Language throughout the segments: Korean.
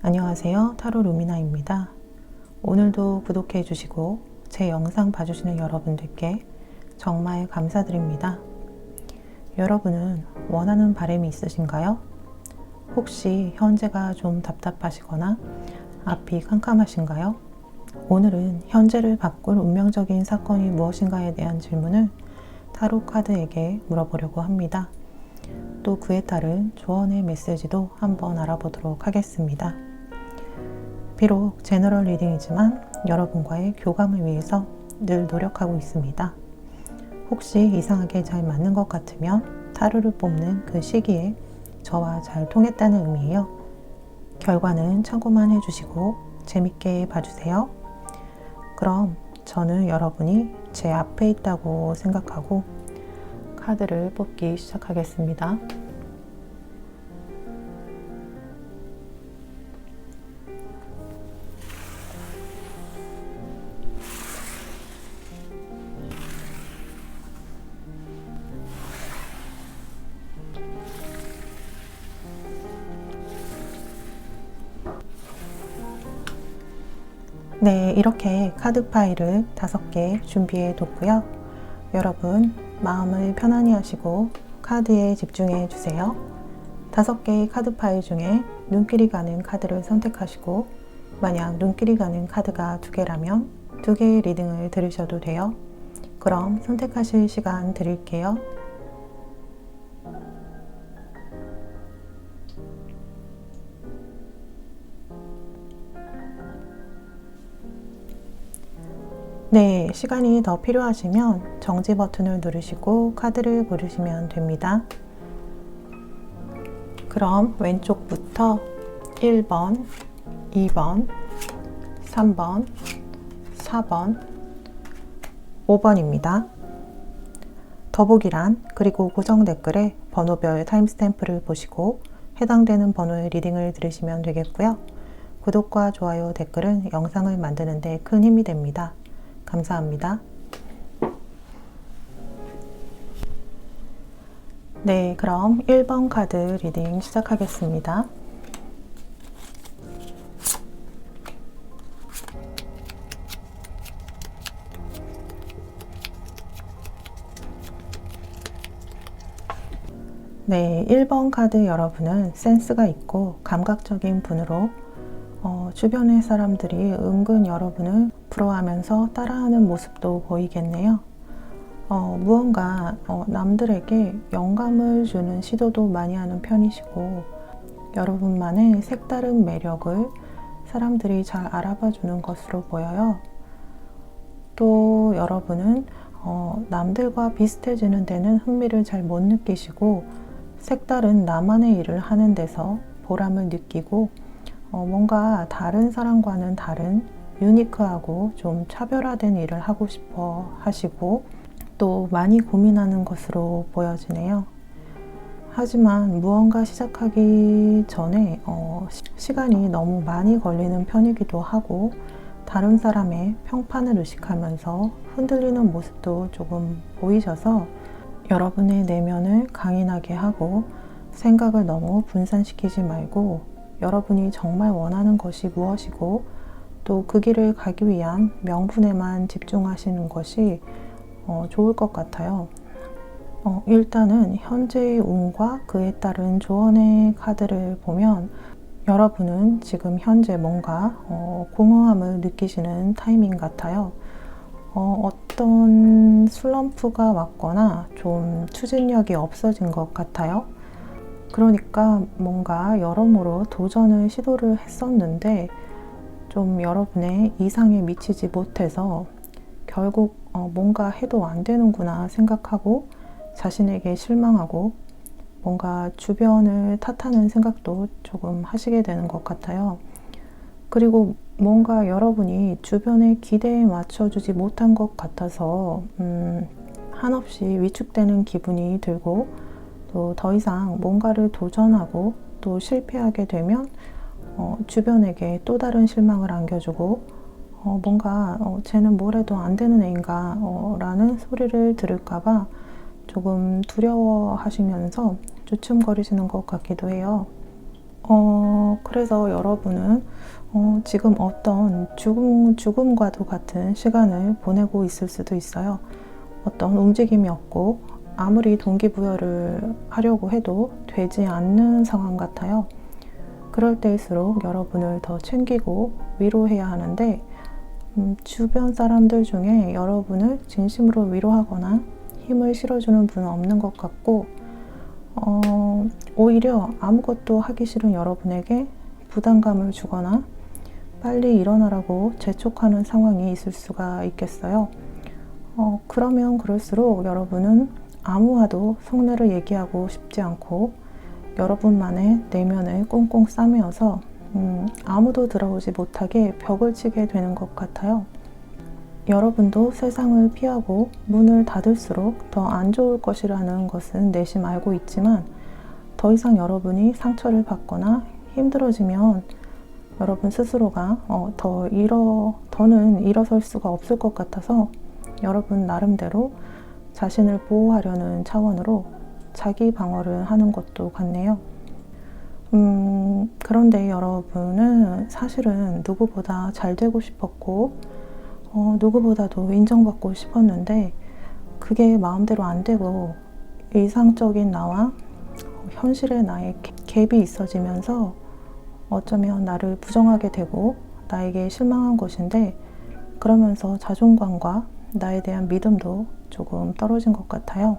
안녕하세요. 타로 루미나입니다. 오늘도 구독해 주시고 제 영상 봐주시는 여러분들께 정말 감사드립니다. 여러분은 원하는 바람이 있으신가요? 혹시 현재가 좀 답답하시거나 앞이 캄캄하신가요? 오늘은 현재를 바꿀 운명적인 사건이 무엇인가에 대한 질문을 타로 카드에게 물어보려고 합니다. 또 그에 따른 조언의 메시지도 한번 알아보도록 하겠습니다. 비록 제너럴 리딩이지만 여러분과의 교감을 위해서 늘 노력하고 있습니다. 혹시 이상하게 잘 맞는 것 같으면 타로를 뽑는 그 시기에 저와 잘 통했다는 의미예요. 결과는 참고만 해주시고 재밌게 봐주세요. 그럼 저는 여러분이 제 앞에 있다고 생각하고 카드를 뽑기 시작하겠습니다. 네, 이렇게 카드 파일을 5개 준비해 뒀고요. 여러분 마음을 편안히 하시고 카드에 집중해 주세요. 5개의 카드 파일 중에 눈길이 가는 카드를 선택하시고 만약 눈길이 가는 카드가 2개라면 2개의 리딩을 들으셔도 돼요. 그럼 선택하실 시간 드릴게요. 네, 시간이 더 필요하시면 정지 버튼을 누르시고 카드를 고르시면 됩니다. 그럼 왼쪽부터 1번, 2번, 3번, 4번, 5번입니다. 더보기란 그리고 고정 댓글에 번호별 타임스탬프를 보시고 해당되는 번호의 리딩을 들으시면 되겠고요. 구독과 좋아요, 댓글은 영상을 만드는 데 큰 힘이 됩니다. 감사합니다. 네, 그럼 1번 카드 리딩 시작하겠습니다. 네, 1번 카드 여러분은 센스가 있고 감각적인 분으로 주변의 사람들이 은근 여러분을 부러워하면서 따라하는 모습도 보이겠네요. 무언가 남들에게 영감을 주는 시도도 많이 하는 편이시고 여러분만의 색다른 매력을 사람들이 잘 알아봐 주는 것으로 보여요. 또 여러분은 남들과 비슷해지는 데는 흥미를 잘 못 느끼시고 색다른 나만의 일을 하는 데서 보람을 느끼고 뭔가 다른 사람과는 다른 유니크하고 좀 차별화된 일을 하고 싶어 하시고 또 많이 고민하는 것으로 보여지네요. 하지만 무언가 시작하기 전에 시간이 너무 많이 걸리는 편이기도 하고 다른 사람의 평판을 의식하면서 흔들리는 모습도 조금 보이셔서 여러분의 내면을 강인하게 하고 생각을 너무 분산시키지 말고 여러분이 정말 원하는 것이 무엇이고 또 그 길을 가기 위한 명분에만 집중하시는 것이 좋을 것 같아요. 일단은 현재의 운과 그에 따른 조언의 카드를 보면 여러분은 지금 현재 뭔가 공허함을 느끼시는 타이밍 같아요. 어떤 슬럼프가 왔거나 좀 추진력이 없어진 것 같아요. 그러니까 뭔가 여러모로 도전을 시도를 했었는데 좀 여러분의 이상에 미치지 못해서 결국 뭔가 해도 안 되는구나 생각하고 자신에게 실망하고 뭔가 주변을 탓하는 생각도 조금 하시게 되는 것 같아요. 그리고 뭔가 여러분이 주변의 기대에 맞춰주지 못한 것 같아서 한없이 위축되는 기분이 들고 또 더 이상 뭔가를 도전하고 또 실패하게 되면 주변에게 또 다른 실망을 안겨주고 뭔가 쟤는 뭘 해도 안 되는 애인가 라는 소리를 들을까봐 조금 두려워하시면서 주춤거리시는 것 같기도 해요. 그래서 여러분은 지금 어떤 죽음과도 같은 시간을 보내고 있을 수도 있어요. 어떤 움직임이 없고 아무리 동기부여를 하려고 해도 되지 않는 상황 같아요. 그럴 때일수록 여러분을 더 챙기고 위로해야 하는데 주변 사람들 중에 여러분을 진심으로 위로하거나 힘을 실어주는 분은 없는 것 같고 오히려 아무것도 하기 싫은 여러분에게 부담감을 주거나 빨리 일어나라고 재촉하는 상황이 있을 수가 있겠어요. 그러면 그럴수록 여러분은 아무와도 속내를 얘기하고 싶지 않고 여러분만의 내면을 꽁꽁 싸매어서 아무도 들어오지 못하게 벽을 치게 되는 것 같아요. 여러분도 세상을 피하고 문을 닫을수록 더 안 좋을 것이라는 것은 내심 알고 있지만 더 이상 여러분이 상처를 받거나 힘들어지면 여러분 스스로가 더는 일어설 수가 없을 것 같아서 여러분 나름대로 자신을 보호하려는 차원으로 자기 방어를 하는 것도 같네요. 그런데 여러분은 사실은 누구보다 잘 되고 싶었고 누구보다도 인정받고 싶었는데 그게 마음대로 안 되고 이상적인 나와 현실의 나의 갭이 있어지면서 어쩌면 나를 부정하게 되고 나에게 실망한 것인데 그러면서 자존감과 나에 대한 믿음도 조금 떨어진 것 같아요.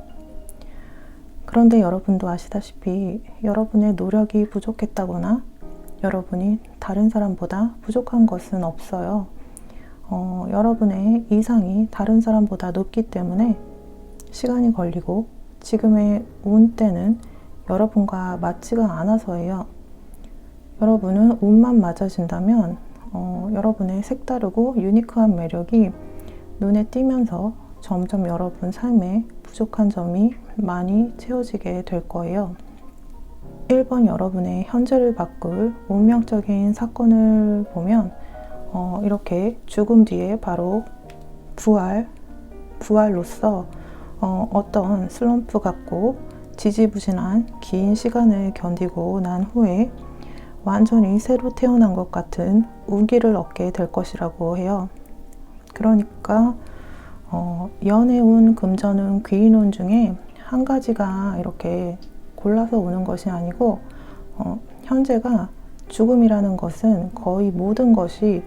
그런데 여러분도 아시다시피 여러분의 노력이 부족했다거나 여러분이 다른 사람보다 부족한 것은 없어요. 여러분의 이상이 다른 사람보다 높기 때문에 시간이 걸리고 지금의 운때는 여러분과 맞지가 않아서예요. 여러분은 운만 맞아진다면 여러분의 색다르고 유니크한 매력이 눈에 띄면서 점점 여러분 삶에 부족한 점이 많이 채워지게 될 거예요. 1번 여러분의 현재를 바꿀 운명적인 사건을 보면 이렇게 죽음 뒤에 바로 부활로서 어떤 슬럼프 같고 지지부진한 긴 시간을 견디고 난 후에 완전히 새로 태어난 것 같은 운기를 얻게 될 것이라고 해요. 그러니까 연애운, 금전운, 귀인운 중에 한 가지가 이렇게 골라서 오는 것이 아니고 현재가 죽음이라는 것은 거의 모든 것이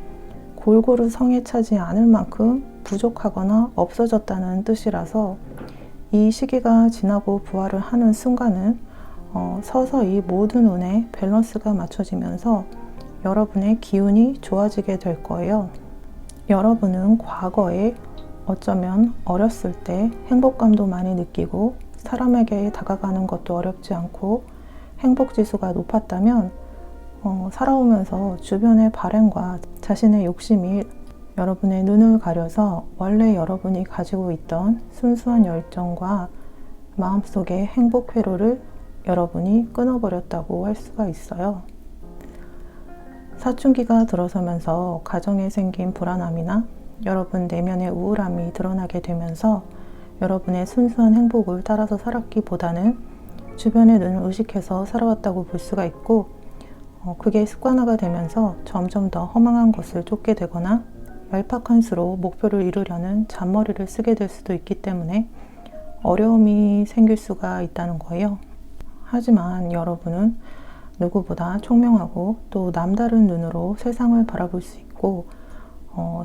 골고루 성에 차지 않을 만큼 부족하거나 없어졌다는 뜻이라서 이 시기가 지나고 부활을 하는 순간은 서서히 모든 운의 밸런스가 맞춰지면서 여러분의 기운이 좋아지게 될 거예요. 여러분은 과거에 어쩌면 어렸을 때 행복감도 많이 느끼고 사람에게 다가가는 것도 어렵지 않고 행복지수가 높았다면 살아오면서 주변의 발행과 자신의 욕심이 여러분의 눈을 가려서 원래 여러분이 가지고 있던 순수한 열정과 마음속의 행복 회로를 여러분이 끊어버렸다고 할 수가 있어요. 사춘기가 들어서면서 가정에 생긴 불안함이나 여러분 내면의 우울함이 드러나게 되면서 여러분의 순수한 행복을 따라서 살았기보다는 주변의 눈을 의식해서 살아왔다고 볼 수가 있고 그게 습관화가 되면서 점점 더 허망한 것을 쫓게 되거나 얄팍한 수로 목표를 이루려는 잔머리를 쓰게 될 수도 있기 때문에 어려움이 생길 수가 있다는 거예요. 하지만 여러분은 누구보다 총명하고 또 남다른 눈으로 세상을 바라볼 수 있고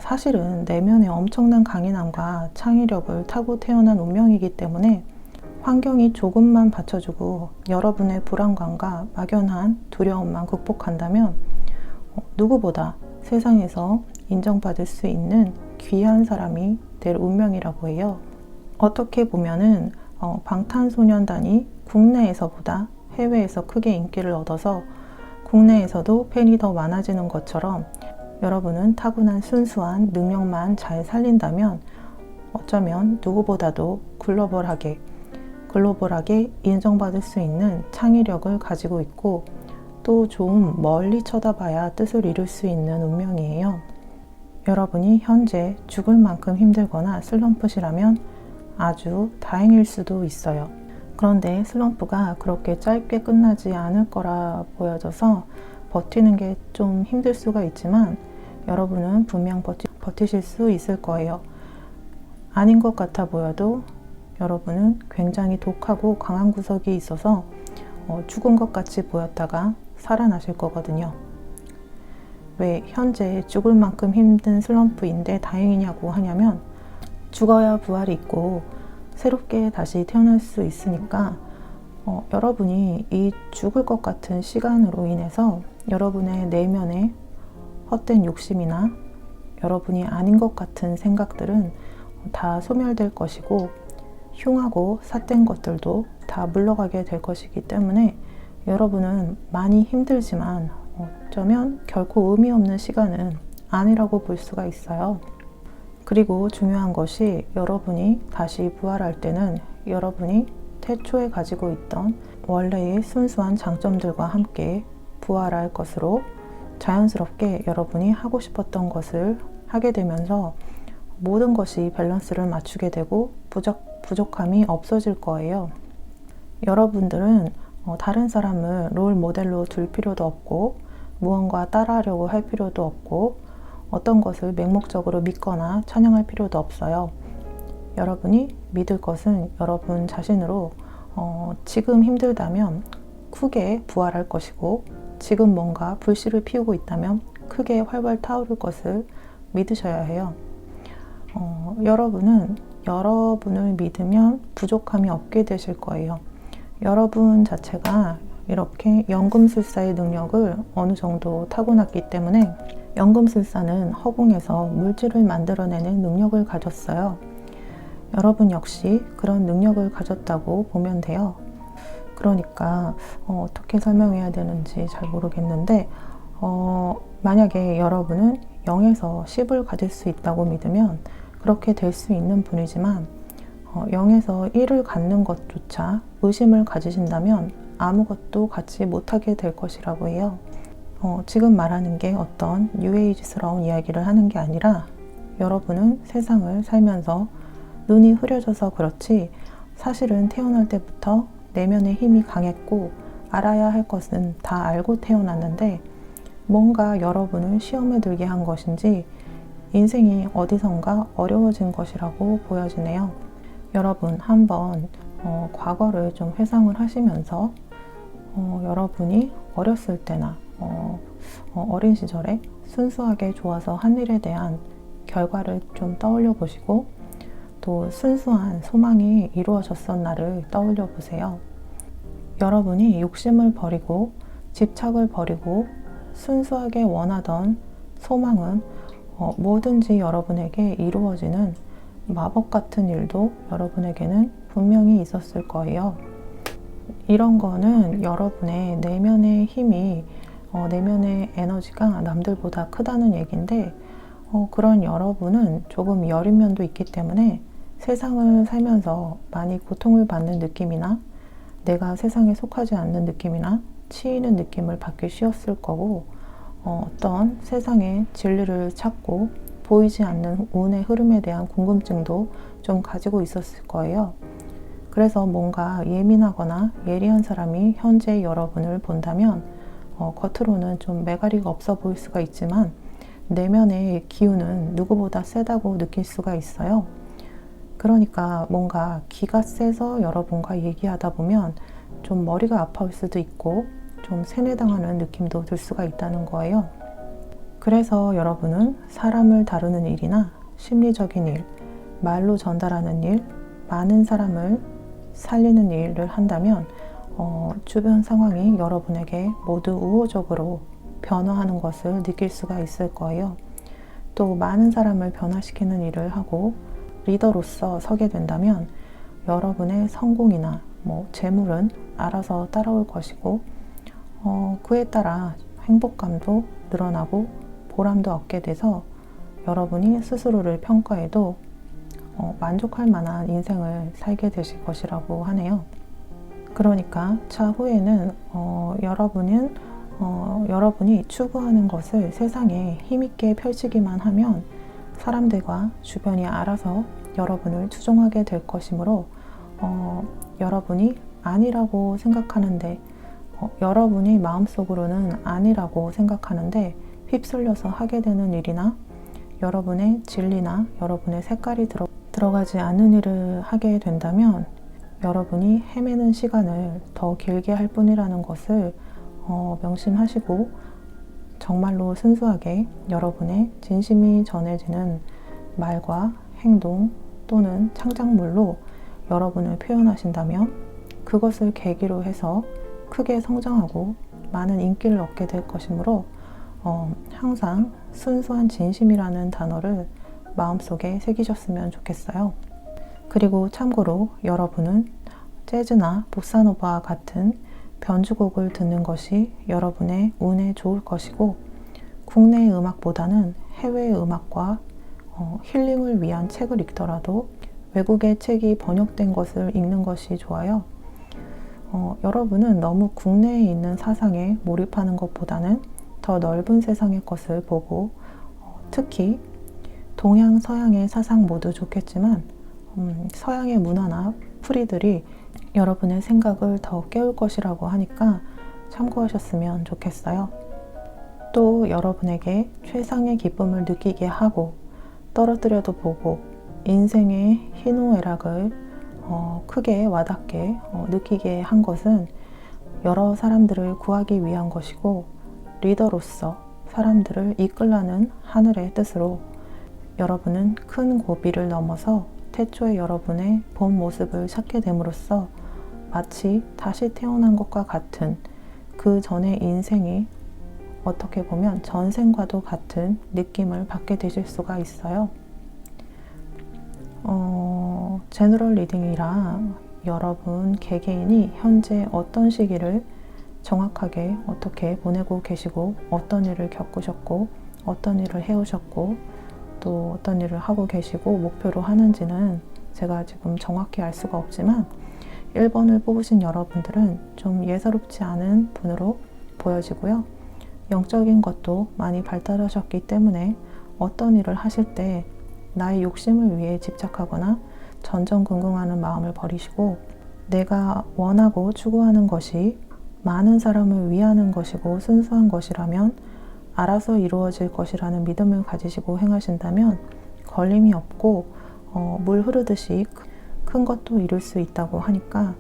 사실은 내면의 엄청난 강인함과 창의력을 타고 태어난 운명이기 때문에 환경이 조금만 받쳐주고 여러분의 불안감과 막연한 두려움만 극복한다면 누구보다 세상에서 인정받을 수 있는 귀한 사람이 될 운명이라고 해요. 어떻게 보면은 방탄소년단이 국내에서보다 해외에서 크게 인기를 얻어서 국내에서도 팬이 더 많아지는 것처럼 여러분은 타고난 순수한 능력만 잘 살린다면 어쩌면 누구보다도 글로벌하게 인정받을 수 있는 창의력을 가지고 있고 또 좀 멀리 쳐다봐야 뜻을 이룰 수 있는 운명이에요. 여러분이 현재 죽을 만큼 힘들거나 슬럼프시라면 아주 다행일 수도 있어요. 그런데 슬럼프가 그렇게 짧게 끝나지 않을 거라 보여져서 버티는 게 좀 힘들 수가 있지만 여러분은 분명 버티실 수 있을 거예요. 아닌 것 같아 보여도 여러분은 굉장히 독하고 강한 구석이 있어서 죽은 것 같이 보였다가 살아나실 거거든요. 왜 현재 죽을 만큼 힘든 슬럼프인데 다행이냐고 하냐면 죽어야 부활이 있고 새롭게 다시 태어날 수 있으니까 여러분이 이 죽을 것 같은 시간으로 인해서 여러분의 내면의 헛된 욕심이나 여러분이 아닌 것 같은 생각들은 다 소멸될 것이고 흉하고 삿된 것들도 다 물러가게 될 것이기 때문에 여러분은 많이 힘들지만 어쩌면 결코 의미 없는 시간은 아니라고 볼 수가 있어요. 그리고 중요한 것이 여러분이 다시 부활할 때는 여러분이 태초에 가지고 있던 원래의 순수한 장점들과 함께 부활할 것으로 자연스럽게 여러분이 하고 싶었던 것을 하게 되면서 모든 것이 밸런스를 맞추게 되고 부족함이 없어질 거예요. 여러분들은 다른 사람을 롤 모델로 둘 필요도 없고 무언가 따라하려고 할 필요도 없고 어떤 것을 맹목적으로 믿거나 찬양할 필요도 없어요. 여러분이 믿을 것은 여러분 자신으로 지금 힘들다면 크게 부활할 것이고 지금 뭔가 불씨를 피우고 있다면 크게 활활 타오를 것을 믿으셔야 해요. 여러분은 여러분을 믿으면 부족함이 없게 되실 거예요. 여러분 자체가 이렇게 연금술사의 능력을 어느 정도 타고났기 때문에 연금술사는 허공에서 물질을 만들어내는 능력을 가졌어요. 여러분 역시 그런 능력을 가졌다고 보면 돼요. 그러니까 어떻게 설명해야 되는지 잘 모르겠는데 만약에 여러분은 0에서 10을 가질 수 있다고 믿으면 그렇게 될 수 있는 분이지만 0에서 1을 갖는 것조차 의심을 가지신다면 아무것도 갖지 못하게 될 것이라고 해요. 지금 말하는 게 어떤 뉴에이지스러운 이야기를 하는 게 아니라 여러분은 세상을 살면서 눈이 흐려져서 그렇지 사실은 태어날 때부터 내면의 힘이 강했고 알아야 할 것은 다 알고 태어났는데 뭔가 여러분을 시험에 들게 한 것인지 인생이 어디선가 어려워진 것이라고 보여지네요. 여러분 한번 과거를 좀 회상을 하시면서 여러분이 어렸을 때나 어린 시절에 순수하게 좋아서 한 일에 대한 결과를 좀 떠올려 보시고 또 순수한 소망이 이루어졌었나를 떠올려 보세요. 여러분이 욕심을 버리고 집착을 버리고 순수하게 원하던 소망은 뭐든지 여러분에게 이루어지는 마법 같은 일도 여러분에게는 분명히 있었을 거예요. 이런 거는 여러분의 내면의 힘이 내면의 에너지가 남들보다 크다는 얘기인데 그런 여러분은 조금 여린 면도 있기 때문에 세상을 살면서 많이 고통을 받는 느낌이나 내가 세상에 속하지 않는 느낌이나 치이는 느낌을 받기 쉬웠을 거고 어떤 세상의 진리를 찾고 보이지 않는 운의 흐름에 대한 궁금증도 좀 가지고 있었을 거예요. 그래서 뭔가 예민하거나 예리한 사람이 현재 여러분을 본다면 겉으로는 좀 매가리가 없어 보일 수가 있지만 내면의 기운은 누구보다 세다고 느낄 수가 있어요. 그러니까 뭔가 기가 세서 여러분과 얘기하다 보면 좀 머리가 아파올 수도 있고 좀 세뇌당하는 느낌도 들 수가 있다는 거예요. 그래서 여러분은 사람을 다루는 일이나 심리적인 일, 말로 전달하는 일, 많은 사람을 살리는 일을 한다면 주변 상황이 여러분에게 모두 우호적으로 변화하는 것을 느낄 수가 있을 거예요. 또 많은 사람을 변화시키는 일을 하고 리더로서 서게 된다면 여러분의 성공이나 재물은 알아서 따라올 것이고 그에 따라 행복감도 늘어나고 보람도 얻게 돼서 여러분이 스스로를 평가해도 만족할 만한 인생을 살게 되실 것이라고 하네요. 그러니까 차후에는 여러분이 추구하는 것을 세상에 힘있게 펼치기만 하면 사람들과 주변이 알아서 여러분을 추종하게 될 것이므로 여러분이 아니라고 생각하는데 여러분이 마음속으로는 아니라고 생각하는데 휩쓸려서 하게 되는 일이나 여러분의 진리나 여러분의 색깔이 들어가지 않는 일을 하게 된다면 여러분이 헤매는 시간을 더 길게 할 뿐이라는 것을 명심하시고 정말로 순수하게 여러분의 진심이 전해지는 말과 행동 또는 창작물로 여러분을 표현하신다면 그것을 계기로 해서 크게 성장하고 많은 인기를 얻게 될 것이므로 항상 순수한 진심이라는 단어를 마음속에 새기셨으면 좋겠어요. 그리고 참고로 여러분은 재즈나 보사노바와 같은 변주곡을 듣는 것이 여러분의 운에 좋을 것이고 국내의 음악보다는 해외의 음악과 힐링을 위한 책을 읽더라도 외국의 책이 번역된 것을 읽는 것이 좋아요. 여러분은 너무 국내에 있는 사상에 몰입하는 것보다는 더 넓은 세상의 것을 보고 특히 동양, 서양의 사상 모두 좋겠지만 서양의 문화나 풀이들이 여러분의 생각을 더 깨울 것이라고 하니까 참고하셨으면 좋겠어요. 또 여러분에게 최상의 기쁨을 느끼게 하고 떨어뜨려도 보고 인생의 희노애락을 크게 와닿게 느끼게 한 것은 여러 사람들을 구하기 위한 것이고 리더로서 사람들을 이끌라는 하늘의 뜻으로 여러분은 큰 고비를 넘어서 태초의 여러분의 본 모습을 찾게 됨으로써 마치 다시 태어난 것과 같은 그 전의 인생이 어떻게 보면 전생과도 같은 느낌을 받게 되실 수가 있어요. 제너럴 리딩이라 여러분 개개인이 현재 어떤 시기를 정확하게 어떻게 보내고 계시고 어떤 일을 겪으셨고 어떤 일을 해오셨고 또 어떤 일을 하고 계시고 목표로 하는지는 제가 지금 정확히 알 수가 없지만 1번을 뽑으신 여러분들은 좀 예사롭지 않은 분으로 보여지고요. 영적인 것도 많이 발달하셨기 때문에 어떤 일을 하실 때 나의 욕심을 위해 집착하거나 전전긍긍하는 마음을 버리시고 내가 원하고 추구하는 것이 많은 사람을 위하는 것이고 순수한 것이라면 알아서 이루어질 것이라는 믿음을 가지시고 행하신다면 걸림이 없고 물 흐르듯이 큰 것도 이룰 수 있다고 하니까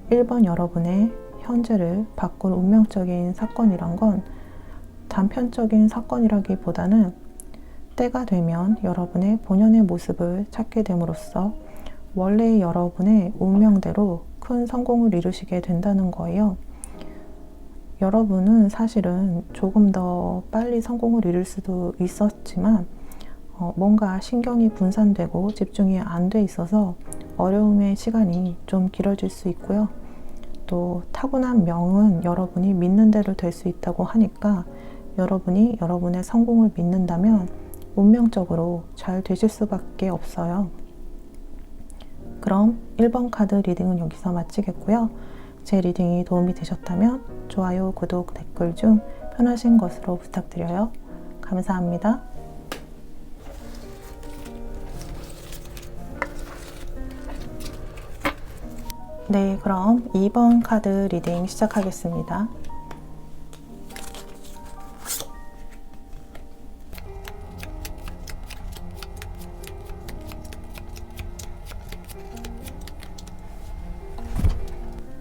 1번 여러분의 현재를 바꾼 운명적인 사건이란 건 단편적인 사건이라기보다는 때가 되면 여러분의 본연의 모습을 찾게 됨으로써 원래의 여러분의 운명대로 큰 성공을 이루시게 된다는 거예요. 여러분은 사실은 조금 더 빨리 성공을 이룰 수도 있었지만 뭔가 신경이 분산되고 집중이 안 돼 있어서 어려움의 시간이 좀 길어질 수 있고요. 또 타고난 명은 여러분이 믿는 대로 될 수 있다고 하니까 여러분이 여러분의 성공을 믿는다면 운명적으로 잘 되실 수밖에 없어요. 그럼 1번 카드 리딩은 여기서 마치겠고요. 제 리딩이 도움이 되셨다면 좋아요, 구독, 댓글 중 편하신 것으로 부탁드려요. 감사합니다. 네, 그럼 2번 카드 리딩 시작하겠습니다.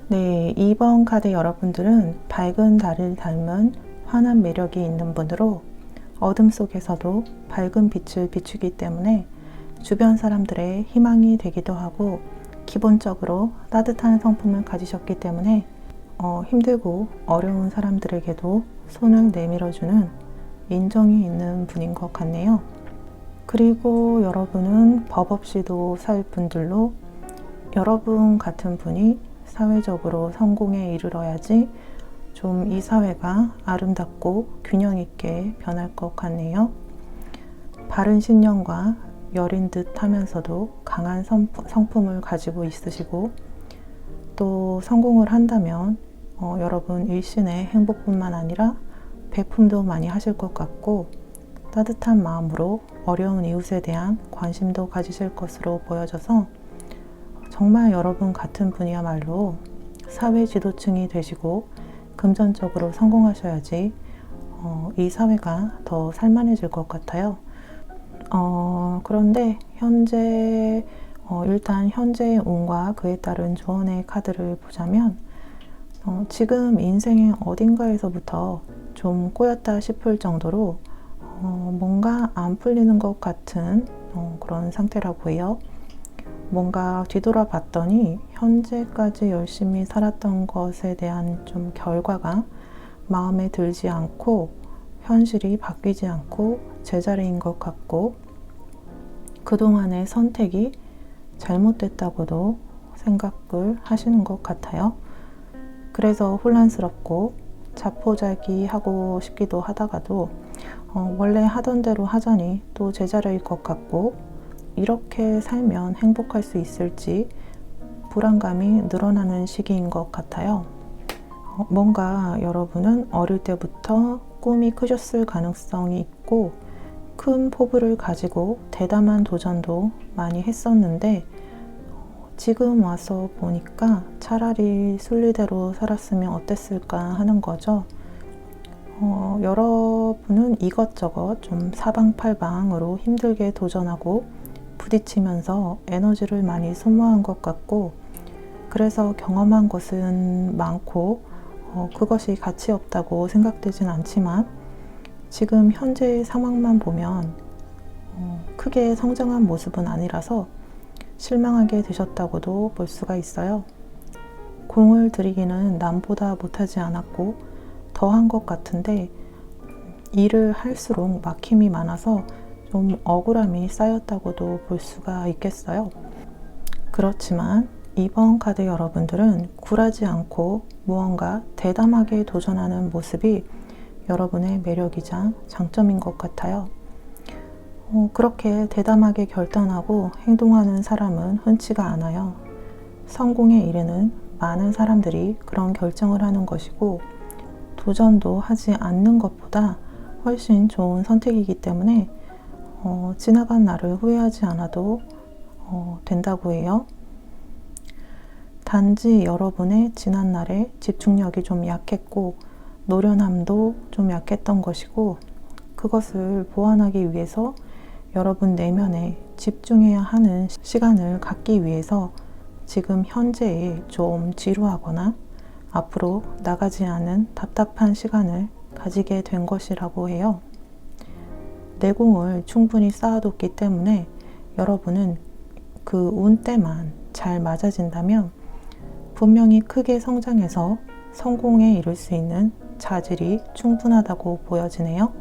네, 2번 카드 여러분들은 밝은 달을 닮은 환한 매력이 있는 분으로 어둠 속에서도 밝은 빛을 비추기 때문에 주변 사람들의 희망이 되기도 하고 기본적으로 따뜻한 성품을 가지셨기 때문에 힘들고 어려운 사람들에게도 손을 내밀어주는 인정이 있는 분인 것 같네요. 그리고 여러분은 법 없이도 살 분들로 여러분 같은 분이 사회적으로 성공에 이르러야지 좀 이 사회가 아름답고 균형 있게 변할 것 같네요. 바른 신념과 여린 듯 하면서도 강한 성품을 가지고 있으시고 또 성공을 한다면 여러분 일신의 행복뿐만 아니라 배품도 많이 하실 것 같고 따뜻한 마음으로 어려운 이웃에 대한 관심도 가지실 것으로 보여져서 정말 여러분 같은 분이야말로 사회 지도층이 되시고 금전적으로 성공하셔야지 이 사회가 더 살만해질 것 같아요. 그런데 현재 일단 현재의 운과 그에 따른 조언의 카드를 보자면 지금 인생의 어딘가에서부터 좀 꼬였다 싶을 정도로 뭔가 안 풀리는 것 같은 그런 상태라고 해요. 뭔가 뒤돌아봤더니 현재까지 열심히 살았던 것에 대한 좀 결과가 마음에 들지 않고 현실이 바뀌지 않고 제자리인 것 같고 그동안의 선택이 잘못됐다고도 생각을 하시는 것 같아요. 그래서 혼란스럽고 자포자기하고 싶기도 하다가도 원래 하던 대로 하자니 또 제자리일 것 같고 이렇게 살면 행복할 수 있을지 불안감이 늘어나는 시기인 것 같아요. 뭔가 여러분은 어릴 때부터 꿈이 크셨을 가능성이 있고 큰 포부를 가지고 대담한 도전도 많이 했었는데 지금 와서 보니까 차라리 순리대로 살았으면 어땠을까 하는 거죠. 여러분은 이것저것 좀 사방팔방으로 힘들게 도전하고 부딪히면서 에너지를 많이 소모한 것 같고 그래서 경험한 것은 많고 그것이 가치 없다고 생각되진 않지만 지금 현재의 상황만 보면 크게 성장한 모습은 아니라서 실망하게 되셨다고도 볼 수가 있어요. 공을 들이기는 남보다 못하지 않았고 더한 것 같은데 일을 할수록 막힘이 많아서 좀 억울함이 쌓였다고도 볼 수가 있겠어요. 그렇지만 이번 카드 여러분들은 굴하지 않고 무언가 대담하게 도전하는 모습이 여러분의 매력이자 장점인 것 같아요. 그렇게 대담하게 결단하고 행동하는 사람은 흔치가 않아요. 성공에 이르는 많은 사람들이 그런 결정을 하는 것이고 도전도 하지 않는 것보다 훨씬 좋은 선택이기 때문에 지나간 날을 후회하지 않아도 된다고 해요. 단지 여러분의 지난 날에 집중력이 좀 약했고 노련함도 좀 약했던 것이고 그것을 보완하기 위해서 여러분 내면에 집중해야 하는 시간을 갖기 위해서 지금 현재에 좀 지루하거나 앞으로 나가지 않은 답답한 시간을 가지게 된 것이라고 해요. 내공을 충분히 쌓아뒀기 때문에 여러분은 그 운때만 잘 맞아진다면 분명히 크게 성장해서 성공에 이룰 수 있는 자질이 충분하다고 보여지네요.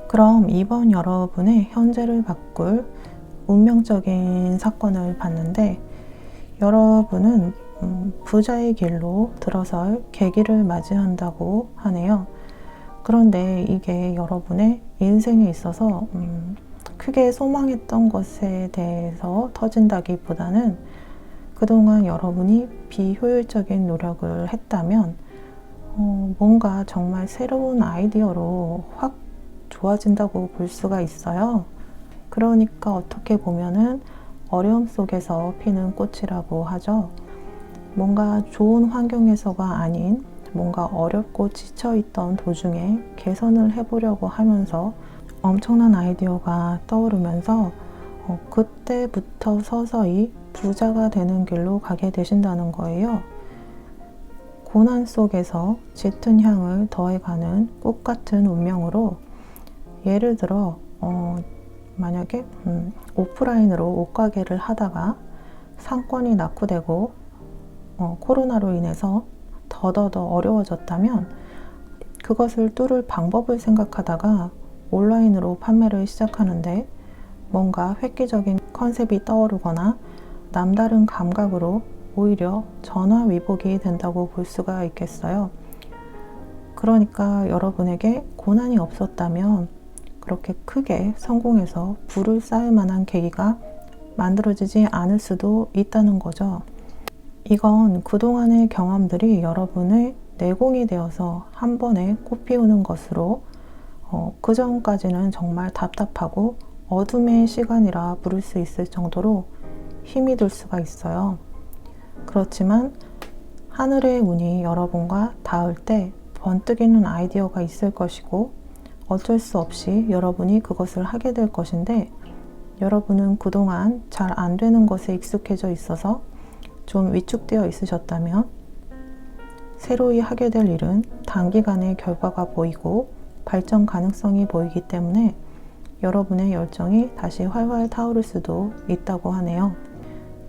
그럼 이번 여러분의 현재를 바꿀 운명적인 사건을 봤는데 여러분은 부자의 길로 들어설 계기를 맞이한다고 하네요. 그런데 이게 여러분의 인생에 있어서 크게 소망했던 것에 대해서 터진다기보다는 그동안 여러분이 비효율적인 노력을 했다면 뭔가 정말 새로운 아이디어로 확 좋아진다고 볼 수가 있어요. 그러니까 어떻게 보면은 어려움 속에서 피는 꽃이라고 하죠. 뭔가 좋은 환경에서가 아닌 뭔가 어렵고 지쳐있던 도중에 개선을 해보려고 하면서 엄청난 아이디어가 떠오르면서 그때부터 서서히 부자가 되는 길로 가게 되신다는 거예요. 고난 속에서 짙은 향을 더해가는 꽃 같은 운명으로 예를 들어 만약에 오프라인으로 옷가게를 하다가 상권이 낙후되고 코로나로 인해서 더더더 어려워졌다면 그것을 뚫을 방법을 생각하다가 온라인으로 판매를 시작하는데 뭔가 획기적인 컨셉이 떠오르거나 남다른 감각으로 오히려 전화위복이 된다고 볼 수가 있겠어요. 그러니까 여러분에게 고난이 없었다면 그렇게 크게 성공해서 부를 쌓을 만한 계기가 만들어지지 않을 수도 있다는 거죠. 이건 그동안의 경험들이 여러분의 내공이 되어서 한 번에 꽃피우는 것으로 그 전까지는 정말 답답하고 어둠의 시간이라 부를 수 있을 정도로 힘이 들 수가 있어요. 그렇지만 하늘의 운이 여러분과 닿을 때 번뜩이는 아이디어가 있을 것이고 어쩔 수 없이 여러분이 그것을 하게 될 것인데, 여러분은 그동안 잘 안 되는 것에 익숙해져 있어서 좀 위축되어 있으셨다면, 새로이 하게 될 일은 단기간에 결과가 보이고 발전 가능성이 보이기 때문에 여러분의 열정이 다시 활활 타오를 수도 있다고 하네요.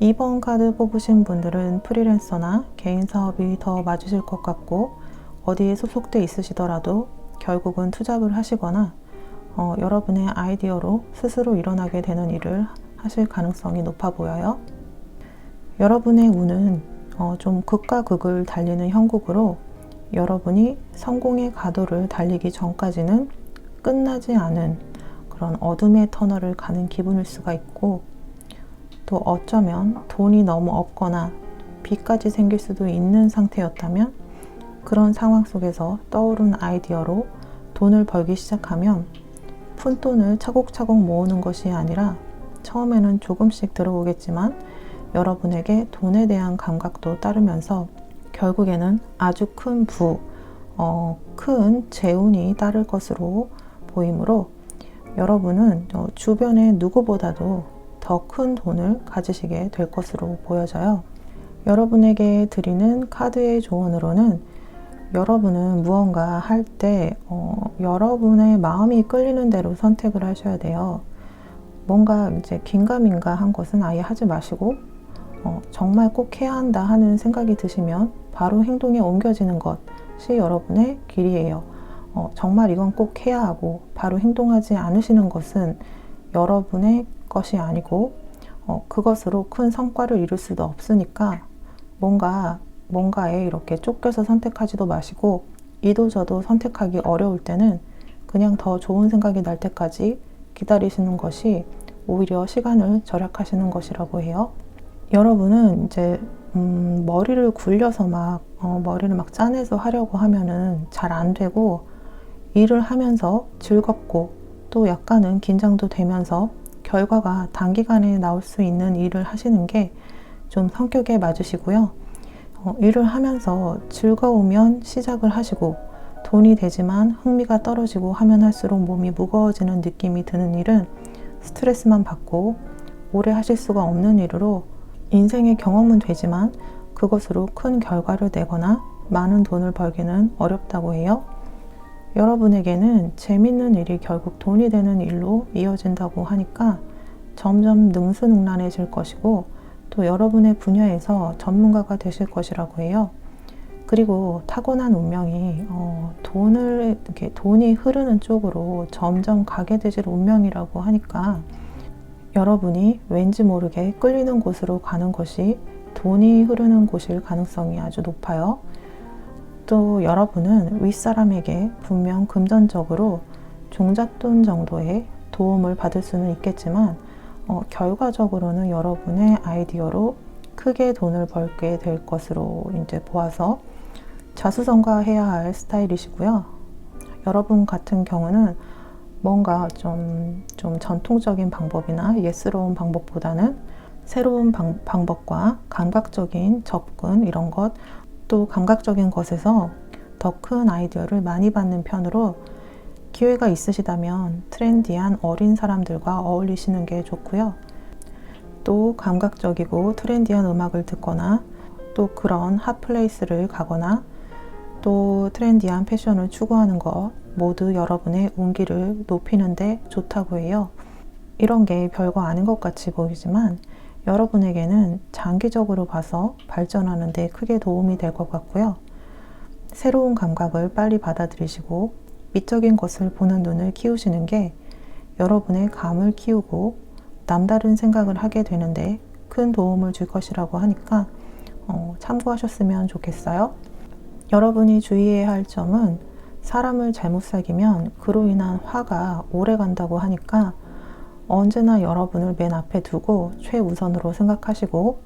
2번 카드 뽑으신 분들은 프리랜서나 개인 사업이 더 맞으실 것 같고, 어디에 소속돼 있으시더라도 결국은 투잡을 하시거나 여러분의 아이디어로 스스로 일어나게 되는 일을 하실 가능성이 높아 보여요. 여러분의 운은 좀 극과 극을 달리는 형국으로, 여러분이 성공의 가도를 달리기 전까지는 끝나지 않은 그런 어둠의 터널을 가는 기분일 수가 있고, 또 어쩌면 돈이 너무 없거나 빚까지 생길 수도 있는 상태였다면, 그런 상황 속에서 떠오른 아이디어로 돈을 벌기 시작하면 푼돈을 차곡차곡 모으는 것이 아니라 처음에는 조금씩 들어오겠지만 여러분에게 돈에 대한 감각도 따르면서 결국에는 아주 큰 큰 재운이 따를 것으로 보이므로, 여러분은 주변의 누구보다도 더 큰 돈을 가지시게 될 것으로 보여져요. 여러분에게 드리는 카드의 조언으로는, 여러분은 무언가 할 때 여러분의 마음이 끌리는 대로 선택을 하셔야 돼요. 뭔가 이제 긴가민가 한 것은 아예 하지 마시고, 정말 꼭 해야 한다 하는 생각이 드시면 바로 행동에 옮겨지는 것이 여러분의 길이에요. 정말 이건 꼭 해야 하고 바로 행동하지 않으시는 것은 여러분의 것이 아니고 그것으로 큰 성과를 이룰 수도 없으니까, 뭔가에 이렇게 쫓겨서 선택하지도 마시고, 이도저도 선택하기 어려울 때는 그냥 더 좋은 생각이 날 때까지 기다리시는 것이 오히려 시간을 절약하시는 것이라고 해요. 여러분은 이제 머리를 굴려서 머리를 막 짜내서 하려고 하면은 잘 안 되고, 일을 하면서 즐겁고 또 약간은 긴장도 되면서 결과가 단기간에 나올 수 있는 일을 하시는 게 좀 성격에 맞으시고요. 일을 하면서 즐거우면 시작을 하시고, 돈이 되지만 흥미가 떨어지고 하면 할수록 몸이 무거워지는 느낌이 드는 일은 스트레스만 받고 오래 하실 수가 없는 일으로, 인생의 경험은 되지만 그것으로 큰 결과를 내거나 많은 돈을 벌기는 어렵다고 해요. 여러분에게는 재밌는 일이 결국 돈이 되는 일로 이어진다고 하니까 점점 능수능란해질 것이고, 또 여러분의 분야에서 전문가가 되실 것이라고 해요. 그리고 타고난 운명이 돈이 흐르는 쪽으로 점점 가게 되실 운명이라고 하니까, 여러분이 왠지 모르게 끌리는 곳으로 가는 것이 돈이 흐르는 곳일 가능성이 아주 높아요. 또 여러분은 윗사람에게 분명 금전적으로 종잣돈 정도의 도움을 받을 수는 있겠지만, 결과적으로는 여러분의 아이디어로 크게 돈을 벌게 될 것으로 이제 보아서 자수성가해야 할 스타일이시고요. 여러분 같은 경우는 뭔가 좀 전통적인 방법이나 예스러운 방법보다는 새로운 방법과 감각적인 접근, 이런 것, 또 감각적인 것에서 더 큰 아이디어를 많이 받는 편으로, 기회가 있으시다면 트렌디한 어린 사람들과 어울리시는 게 좋고요. 또 감각적이고 트렌디한 음악을 듣거나, 또 그런 핫플레이스를 가거나, 또 트렌디한 패션을 추구하는 것 모두 여러분의 운기를 높이는 데 좋다고 해요. 이런 게 별거 아닌 것 같이 보이지만 여러분에게는 장기적으로 봐서 발전하는 데 크게 도움이 될 것 같고요. 새로운 감각을 빨리 받아들이시고 미적인 것을 보는 눈을 키우시는 게 여러분의 감을 키우고 남다른 생각을 하게 되는데 큰 도움을 줄 것이라고 하니까 참고하셨으면 좋겠어요. 여러분이 주의해야 할 점은, 사람을 잘못 사귀면 그로 인한 화가 오래 간다고 하니까 언제나 여러분을 맨 앞에 두고 최우선으로 생각하시고,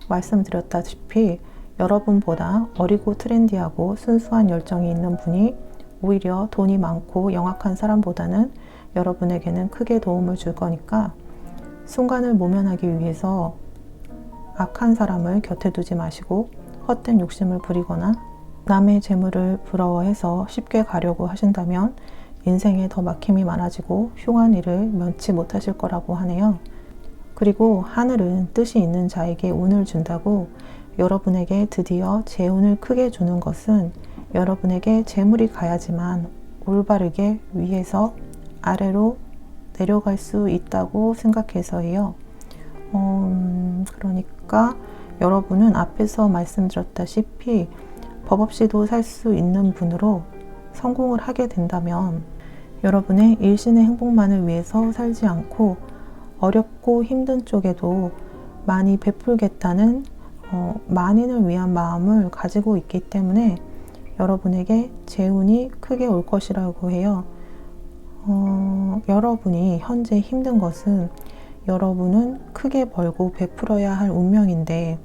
말씀드렸다시피 여러분보다 어리고 트렌디하고 순수한 열정이 있는 분이 오히려 돈이 많고 영악한 사람보다는 여러분에게는 크게 도움을 줄 거니까, 순간을 모면하기 위해서 악한 사람을 곁에 두지 마시고 헛된 욕심을 부리거나 남의 재물을 부러워해서 쉽게 가려고 하신다면 인생에 더 막힘이 많아지고 흉한 일을 면치 못하실 거라고 하네요. 그리고 하늘은 뜻이 있는 자에게 운을 준다고 여러분에게 드디어 재운을 크게 주는 것은 여러분에게 재물이 가야지만 올바르게 위에서 아래로 내려갈 수 있다고 생각해서예요. 그러니까 여러분은 앞에서 말씀드렸다시피 법 없이도 살 수 있는 분으로 성공을 하게 된다면 여러분의 일신의 행복만을 위해서 살지 않고 어렵고 힘든 쪽에도 많이 베풀겠다는 만인을 위한 마음을 가지고 있기 때문에 여러분에게 재운이 크게 올 것이라고 해요. 여러분이 현재 힘든 것은 여러분은 크게 벌고 베풀어야 할 운명인데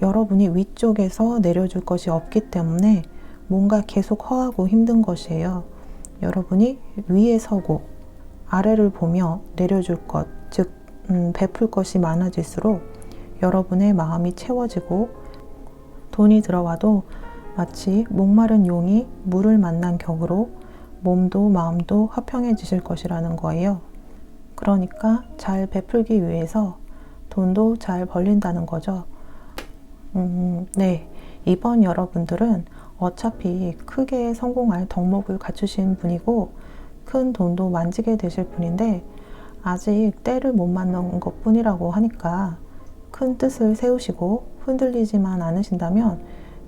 여러분이 위쪽에서 내려줄 것이 없기 때문에 뭔가 계속 허하고 힘든 것이에요. 여러분이 위에 서고 아래를 보며 내려줄 것, 즉 베풀 것이 많아질수록 여러분의 마음이 채워지고 돈이 들어와도 마치 목마른 용이 물을 만난 격으로 몸도 마음도 화평해지실 것이라는 거예요. 그러니까 잘 베풀기 위해서 돈도 잘 벌린다는 거죠. 네, 이번 여러분들은 어차피 크게 성공할 덕목을 갖추신 분이고 큰 돈도 만지게 되실 분인데 아직 때를 못 만난 것 뿐이라고 하니까 큰 뜻을 세우시고 흔들리지만 않으신다면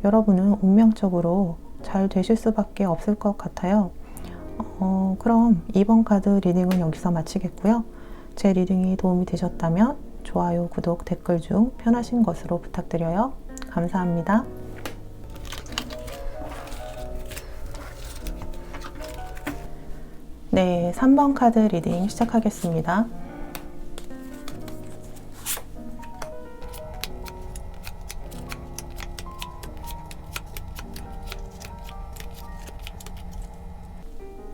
여러분은 운명적으로 잘 되실 수밖에 없을 것 같아요. 그럼 이번 카드 리딩은 여기서 마치겠고요. 제 리딩이 도움이 되셨다면 좋아요, 구독, 댓글 중 편하신 것으로 부탁드려요. 감사합니다. 네, 3번 카드 리딩 시작하겠습니다.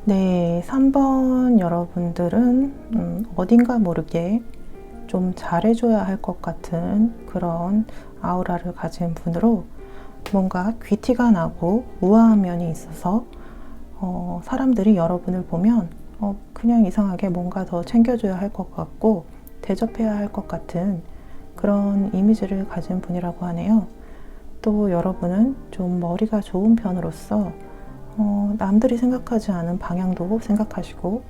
네, 3번 여러분들은 어딘가 모르게 좀 잘해줘야 할 것 같은 그런 아우라를 가진 분으로 뭔가 귀티가 나고 우아한 면이 있어서 사람들이 여러분을 보면 그냥 이상하게 뭔가 더 챙겨줘야 할 것 같고 대접해야 할 것 같은 그런 이미지를 가진 분이라고 하네요. 또 여러분은 좀 머리가 좋은 편으로서 남들이 생각하지 않은 방향도 생각하시고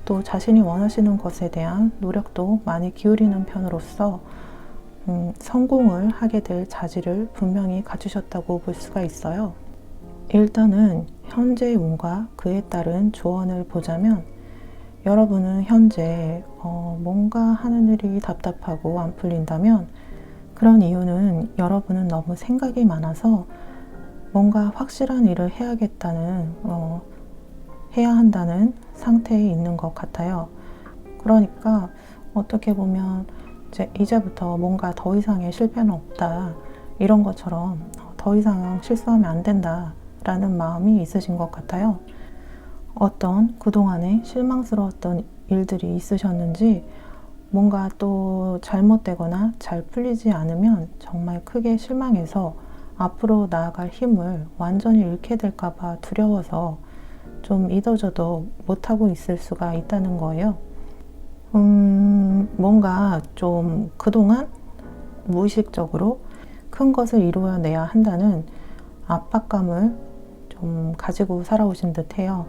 또 자신이 원하시는 것에 대한 노력도 많이 기울이는 편으로서 성공을 하게 될 자질을 분명히 갖추셨다고 볼 수가 있어요. 일단은 현재의 운과 그에 따른 조언을 보자면 여러분은 현재 뭔가 하는 일이 답답하고 안 풀린다면 그런 이유는 여러분은 너무 생각이 많아서 뭔가 확실한 일을 해야겠다는 해야 한다는 상태에 있는 것 같아요. 그러니까 어떻게 보면 이제부터 뭔가 더 이상의 실패는 없다 이런 것처럼 더 이상 실수하면 안 된다 라는 마음이 있으신 것 같아요. 어떤 그동안에 실망스러웠던 일들이 있으셨는지 뭔가 또 잘못되거나 잘 풀리지 않으면 정말 크게 실망해서 앞으로 나아갈 힘을 완전히 잃게 될까봐 두려워서 좀 잊어져도 못하고 있을 수가 있다는 거예요. 뭔가 좀 그동안 무의식적으로 큰 것을 이루어내야 한다는 압박감을 좀 가지고 살아오신 듯해요.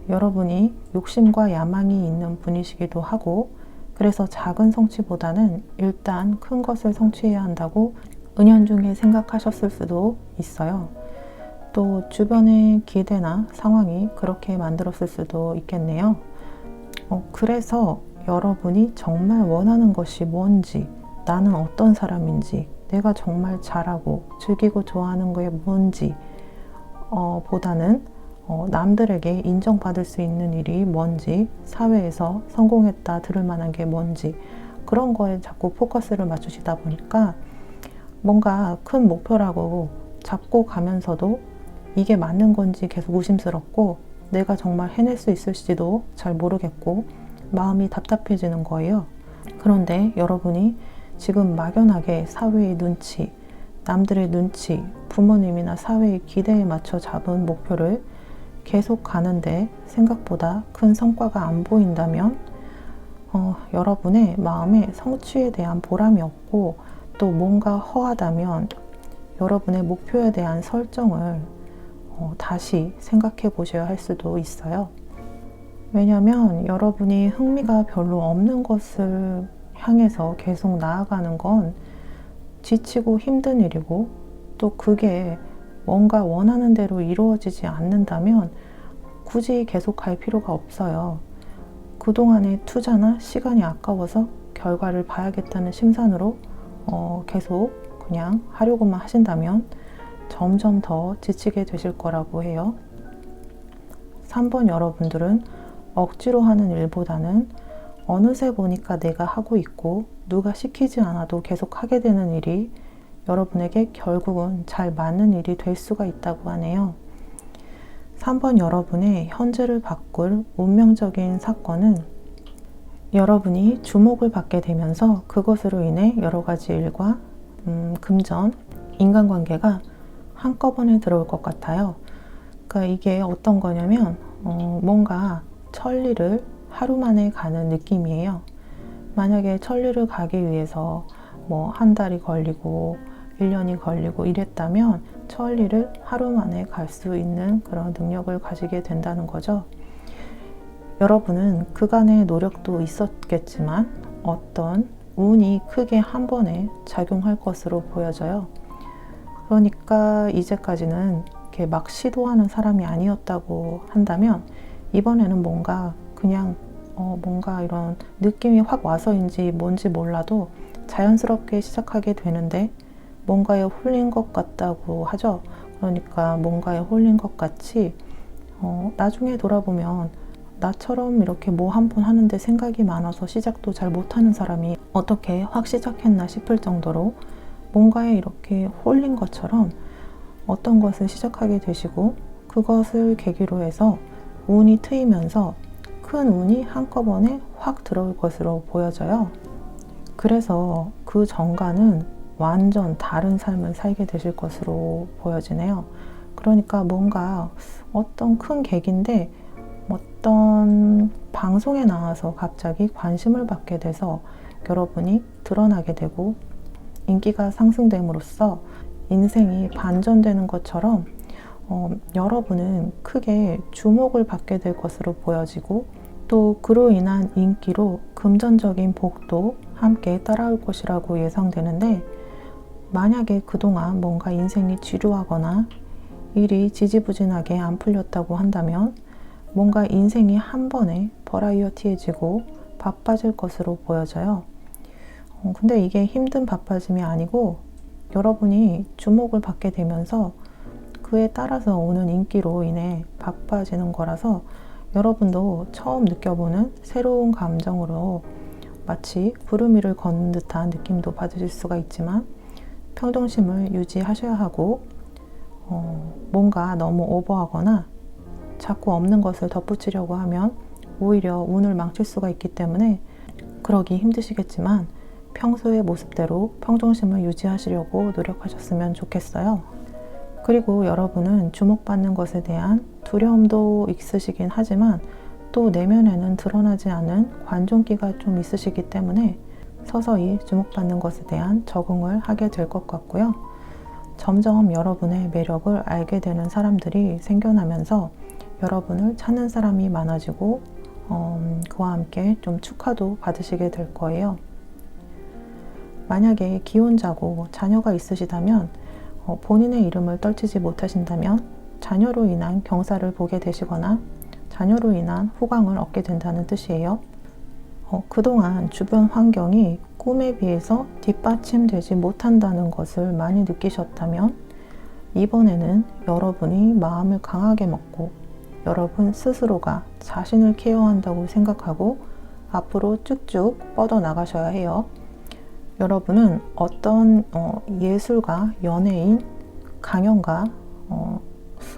여러분이 욕심과 야망이 있는 분이시기도 하고 그래서 작은 성취보다는 일단 큰 것을 성취해야 한다고 은연중에 생각하셨을 수도 있어요. 또 주변의 기대나 상황이 그렇게 만들었을 수도 있겠네요. 그래서 여러분이 정말 원하는 것이 뭔지, 나는 어떤 사람인지, 내가 정말 잘하고 즐기고 좋아하는 게 뭔지 보다는 남들에게 인정받을 수 있는 일이 뭔지, 사회에서 성공했다 들을 만한 게 뭔지 그런 거에 자꾸 포커스를 맞추시다 보니까 뭔가 큰 목표라고 잡고 가면서도 이게 맞는 건지 계속 의심스럽고 내가 정말 해낼 수 있을지도 잘 모르겠고 마음이 답답해지는 거예요. 그런데 여러분이 지금 막연하게 사회의 눈치, 남들의 눈치, 부모님이나 사회의 기대에 맞춰 잡은 목표를 계속 가는데 생각보다 큰 성과가 안 보인다면 여러분의 마음에 성취에 대한 보람이 없고 또 뭔가 허하다면 여러분의 목표에 대한 설정을 다시 생각해 보셔야 할 수도 있어요. 왜냐하면 여러분이 흥미가 별로 없는 것을 향해서 계속 나아가는 건 지치고 힘든 일이고 또 그게 뭔가 원하는 대로 이루어지지 않는다면 굳이 계속 할 필요가 없어요. 그동안의 투자나 시간이 아까워서 결과를 봐야겠다는 심산으로 계속 그냥 하려고만 하신다면 점점 더 지치게 되실 거라고 해요. 3번 여러분들은 억지로 하는 일보다는 어느새 보니까 내가 하고 있고 누가 시키지 않아도 계속 하게 되는 일이 여러분에게 결국은 잘 맞는 일이 될 수가 있다고 하네요. 3번 여러분의 현재를 바꿀 운명적인 사건은 여러분이 주목을 받게 되면서 그것으로 인해 여러 가지 일과 금전, 인간관계가 한꺼번에 들어올 것 같아요. 그러니까 이게 어떤 거냐면 뭔가 천리를 하루 만에 가는 느낌이에요. 만약에 천리를 가기 위해서 뭐 한 달이 걸리고 1년이 걸리고 이랬다면 천리를 하루 만에 갈 수 있는 그런 능력을 가지게 된다는 거죠. 여러분은 그간의 노력도 있었겠지만 어떤 운이 크게 한 번에 작용할 것으로 보여져요. 그러니까 이제까지는 이렇게 막 시도하는 사람이 아니었다고 한다면 이번에는 뭔가 그냥 뭔가 이런 느낌이 확 와서인지 뭔지 몰라도 자연스럽게 시작하게 되는데 뭔가에 홀린 것 같다고 하죠. 그러니까 뭔가에 홀린 것 같이 나중에 돌아보면 나처럼 이렇게 뭐 한 번 하는데 생각이 많아서 시작도 잘 못하는 사람이 어떻게 확 시작했나 싶을 정도로 뭔가에 이렇게 홀린 것처럼 어떤 것을 시작하게 되시고 그것을 계기로 해서 운이 트이면서 큰 운이 한꺼번에 확 들어올 것으로 보여져요. 그래서 그 전과는 완전 다른 삶을 살게 되실 것으로 보여지네요. 그러니까 뭔가 어떤 큰 계기인데 어떤 방송에 나와서 갑자기 관심을 받게 돼서 여러분이 드러나게 되고 인기가 상승됨으로써 인생이 반전되는 것처럼 여러분은 크게 주목을 받게 될 것으로 보여지고 또 그로 인한 인기로 금전적인 복도 함께 따라올 것이라고 예상되는데 만약에 그동안 뭔가 인생이 지루하거나 일이 지지부진하게 안 풀렸다고 한다면 뭔가 인생이 한 번에 버라이어티해지고 바빠질 것으로 보여져요. 근데 이게 힘든 바빠짐이 아니고 여러분이 주목을 받게 되면서 그에 따라서 오는 인기로 인해 바빠지는 거라서 여러분도 처음 느껴보는 새로운 감정으로 마치 구름 위를 걷는 듯한 느낌도 받으실 수가 있지만 평정심을 유지하셔야 하고 뭔가 너무 오버하거나 자꾸 없는 것을 덧붙이려고 하면 오히려 운을 망칠 수가 있기 때문에 그러기 힘드시겠지만 평소의 모습대로 평정심을 유지하시려고 노력하셨으면 좋겠어요. 그리고 여러분은 주목받는 것에 대한 두려움도 있으시긴 하지만 또 내면에는 드러나지 않은 관종기가 좀 있으시기 때문에 서서히 주목받는 것에 대한 적응을 하게 될 것 같고요. 점점 여러분의 매력을 알게 되는 사람들이 생겨나면서 여러분을 찾는 사람이 많아지고 그와 함께 좀 축하도 받으시게 될 거예요. 만약에 기혼자고 자녀가 있으시다면 본인의 이름을 떨치지 못하신다면 자녀로 인한 경사를 보게 되시거나 자녀로 인한 후광을 얻게 된다는 뜻이에요. 그동안 주변 환경이 꿈에 비해서 뒷받침되지 못한다는 것을 많이 느끼셨다면 이번에는 여러분이 마음을 강하게 먹고 여러분 스스로가 자신을 케어한다고 생각하고 앞으로 쭉쭉 뻗어나가셔야 해요. 여러분은 어떤 예술가, 연예인, 강연가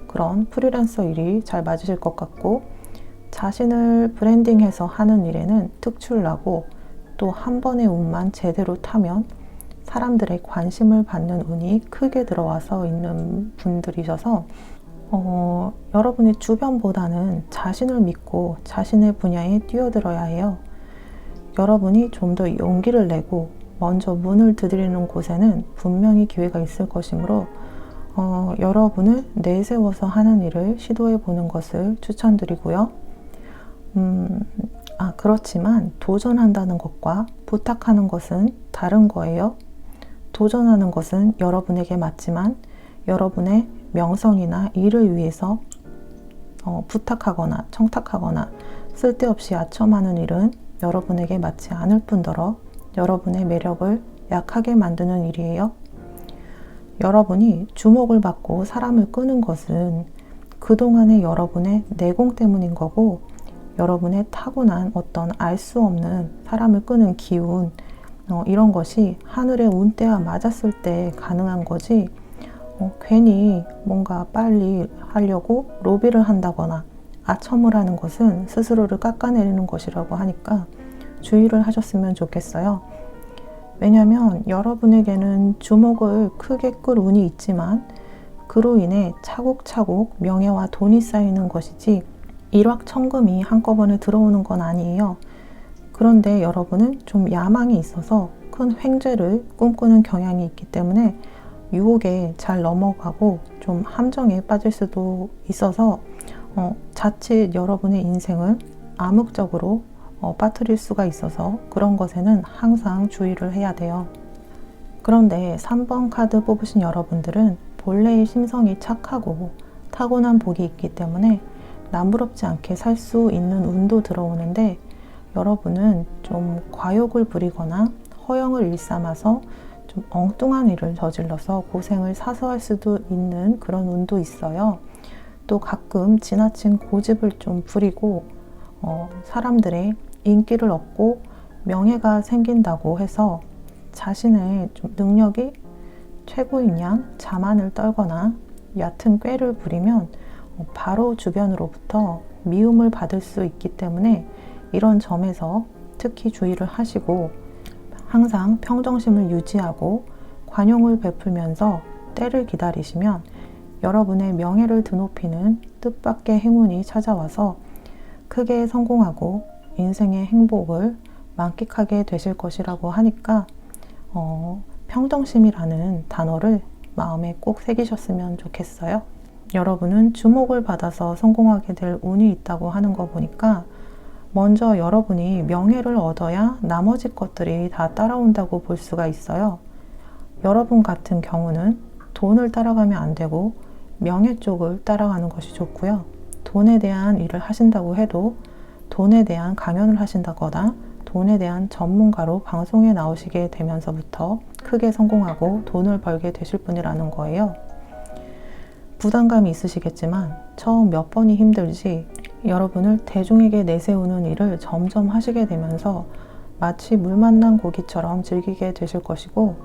그런 프리랜서 일이 잘 맞으실 것 같고 자신을 브랜딩해서 하는 일에는 특출나고 또 한 번의 운만 제대로 타면 사람들의 관심을 받는 운이 크게 들어와서 있는 분들이셔서 여러분의 주변보다는 자신을 믿고 자신의 분야에 뛰어들어야 해요. 여러분이 좀 더 용기를 내고 먼저 문을 두드리는 곳에는 분명히 기회가 있을 것이므로 여러분을 내세워서 하는 일을 시도해 보는 것을 추천드리고요. 그렇지만 도전한다는 것과 부탁하는 것은 다른 거예요. 도전하는 것은 여러분에게 맞지만 여러분의 명성이나 일을 위해서 부탁하거나 청탁하거나 쓸데없이 아첨하는 일은 여러분에게 맞지 않을 뿐더러 여러분의 매력을 약하게 만드는 일이에요. 여러분이 주목을 받고 사람을 끄는 것은 그동안의 여러분의 내공 때문인 거고, 여러분의 타고난 어떤 알 수 없는 사람을 끄는 기운, 이런 것이 하늘의 운때와 맞았을 때 가능한 거지, 괜히 뭔가 빨리 하려고 로비를 한다거나 아첨을 하는 것은 스스로를 깎아내리는 것이라고 하니까 주의를 하셨으면 좋겠어요. 왜냐하면 여러분에게는 주목을 크게 끌 운이 있지만 그로 인해 차곡차곡 명예와 돈이 쌓이는 것이지 일확천금이 한꺼번에 들어오는 건 아니에요. 그런데 여러분은 좀 야망이 있어서 큰 횡재를 꿈꾸는 경향이 있기 때문에 유혹에 잘 넘어가고 좀 함정에 빠질 수도 있어서 자칫 여러분의 인생을 암흑적으로 빠뜨릴 수가 있어서 그런 것에는 항상 주의를 해야 돼요. 그런데 3번 카드 뽑으신 여러분들은 본래의 심성이 착하고 타고난 복이 있기 때문에 남부럽지 않게 살 수 있는 운도 들어오는데, 여러분은 좀 과욕을 부리거나 허영을 일삼아서 좀 엉뚱한 일을 저질러서 고생을 사서 할 수도 있는 그런 운도 있어요. 또 가끔 지나친 고집을 좀 부리고 사람들의 인기를 얻고 명예가 생긴다고 해서 자신의 좀 능력이 최고인 양 자만을 떨거나 얕은 꾀를 부리면 바로 주변으로부터 미움을 받을 수 있기 때문에 이런 점에서 특히 주의를 하시고, 항상 평정심을 유지하고 관용을 베풀면서 때를 기다리시면 여러분의 명예를 드높이는 뜻밖의 행운이 찾아와서 크게 성공하고 인생의 행복을 만끽하게 되실 것이라고 하니까 평정심이라는 단어를 마음에 꼭 새기셨으면 좋겠어요. 여러분은 주목을 받아서 성공하게 될 운이 있다고 하는 거 보니까 먼저 여러분이 명예를 얻어야 나머지 것들이 다 따라온다고 볼 수가 있어요. 여러분 같은 경우는 돈을 따라가면 안 되고 명예 쪽을 따라가는 것이 좋고요. 돈에 대한 일을 하신다고 해도 돈에 대한 강연을 하신다거나 돈에 대한 전문가로 방송에 나오시게 되면서부터 크게 성공하고 돈을 벌게 되실 분이라는 거예요. 부담감이 있으시겠지만 처음 몇 번이 힘들지 여러분을 대중에게 내세우는 일을 점점 하시게 되면서 마치 물 만난 고기처럼 즐기게 되실 것이고,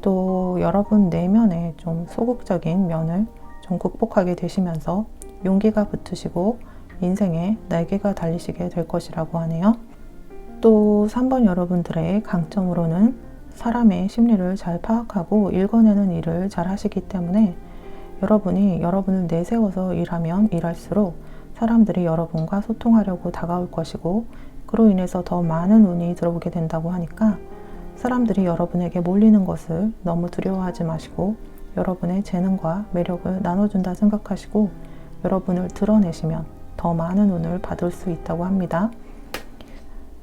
또 여러분 내면의 좀 소극적인 면을 좀 극복하게 되시면서 용기가 붙으시고 인생에 날개가 달리시게 될 것이라고 하네요. 또 3번 여러분들의 강점으로는 사람의 심리를 잘 파악하고 읽어내는 일을 잘 하시기 때문에 여러분이 여러분을 내세워서 일하면 일할수록 사람들이 여러분과 소통하려고 다가올 것이고, 그로 인해서 더 많은 운이 들어오게 된다고 하니까 사람들이 여러분에게 몰리는 것을 너무 두려워하지 마시고 여러분의 재능과 매력을 나눠준다 생각하시고 여러분을 드러내시면 더 많은 운을 받을 수 있다고 합니다.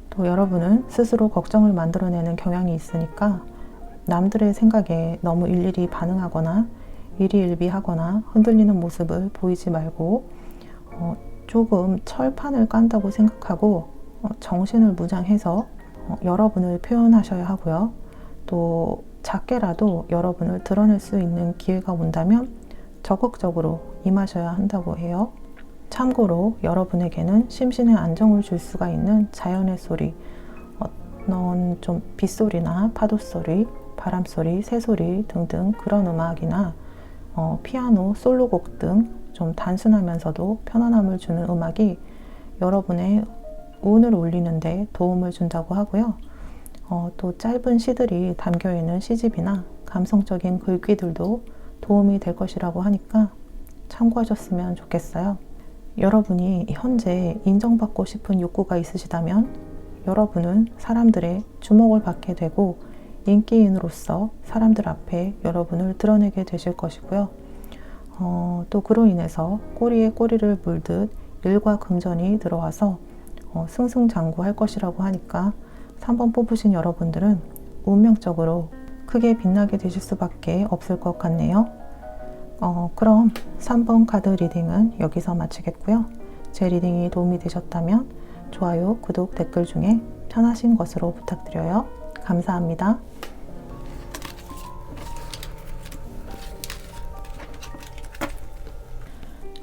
또 여러분은 스스로 걱정을 만들어내는 경향이 있으니까 남들의 생각에 너무 일일이 반응하거나 일희일비하거나 흔들리는 모습을 보이지 말고 조금 철판을 깐다고 생각하고 정신을 무장해서 여러분을 표현하셔야 하고요. 또 작게라도 여러분을 드러낼 수 있는 기회가 온다면 적극적으로 임하셔야 한다고 해요. 참고로 여러분에게는 심신의 안정을 줄 수가 있는 자연의 소리, 좀 빗소리나 파도소리, 바람소리, 새소리 등등 그런 음악이나 피아노, 솔로곡 등 좀 단순하면서도 편안함을 주는 음악이 여러분의 운을 올리는 데 도움을 준다고 하고요. 또 짧은 시들이 담겨있는 시집이나 감성적인 글귀들도 도움이 될 것이라고 하니까 참고하셨으면 좋겠어요. 여러분이 현재 인정받고 싶은 욕구가 있으시다면 여러분은 사람들의 주목을 받게 되고 인기인으로서 사람들 앞에 여러분을 드러내게 되실 것이고요. 또 그로 인해서 꼬리에 꼬리를 물듯 일과 금전이 들어와서 승승장구할 것이라고 하니까 3번 뽑으신 여러분들은 운명적으로 크게 빛나게 되실 수밖에 없을 것 같네요. 그럼 3번 카드 리딩은 여기서 마치겠고요. 제 리딩이 도움이 되셨다면 좋아요, 구독, 댓글 중에 편하신 것으로 부탁드려요. 감사합니다.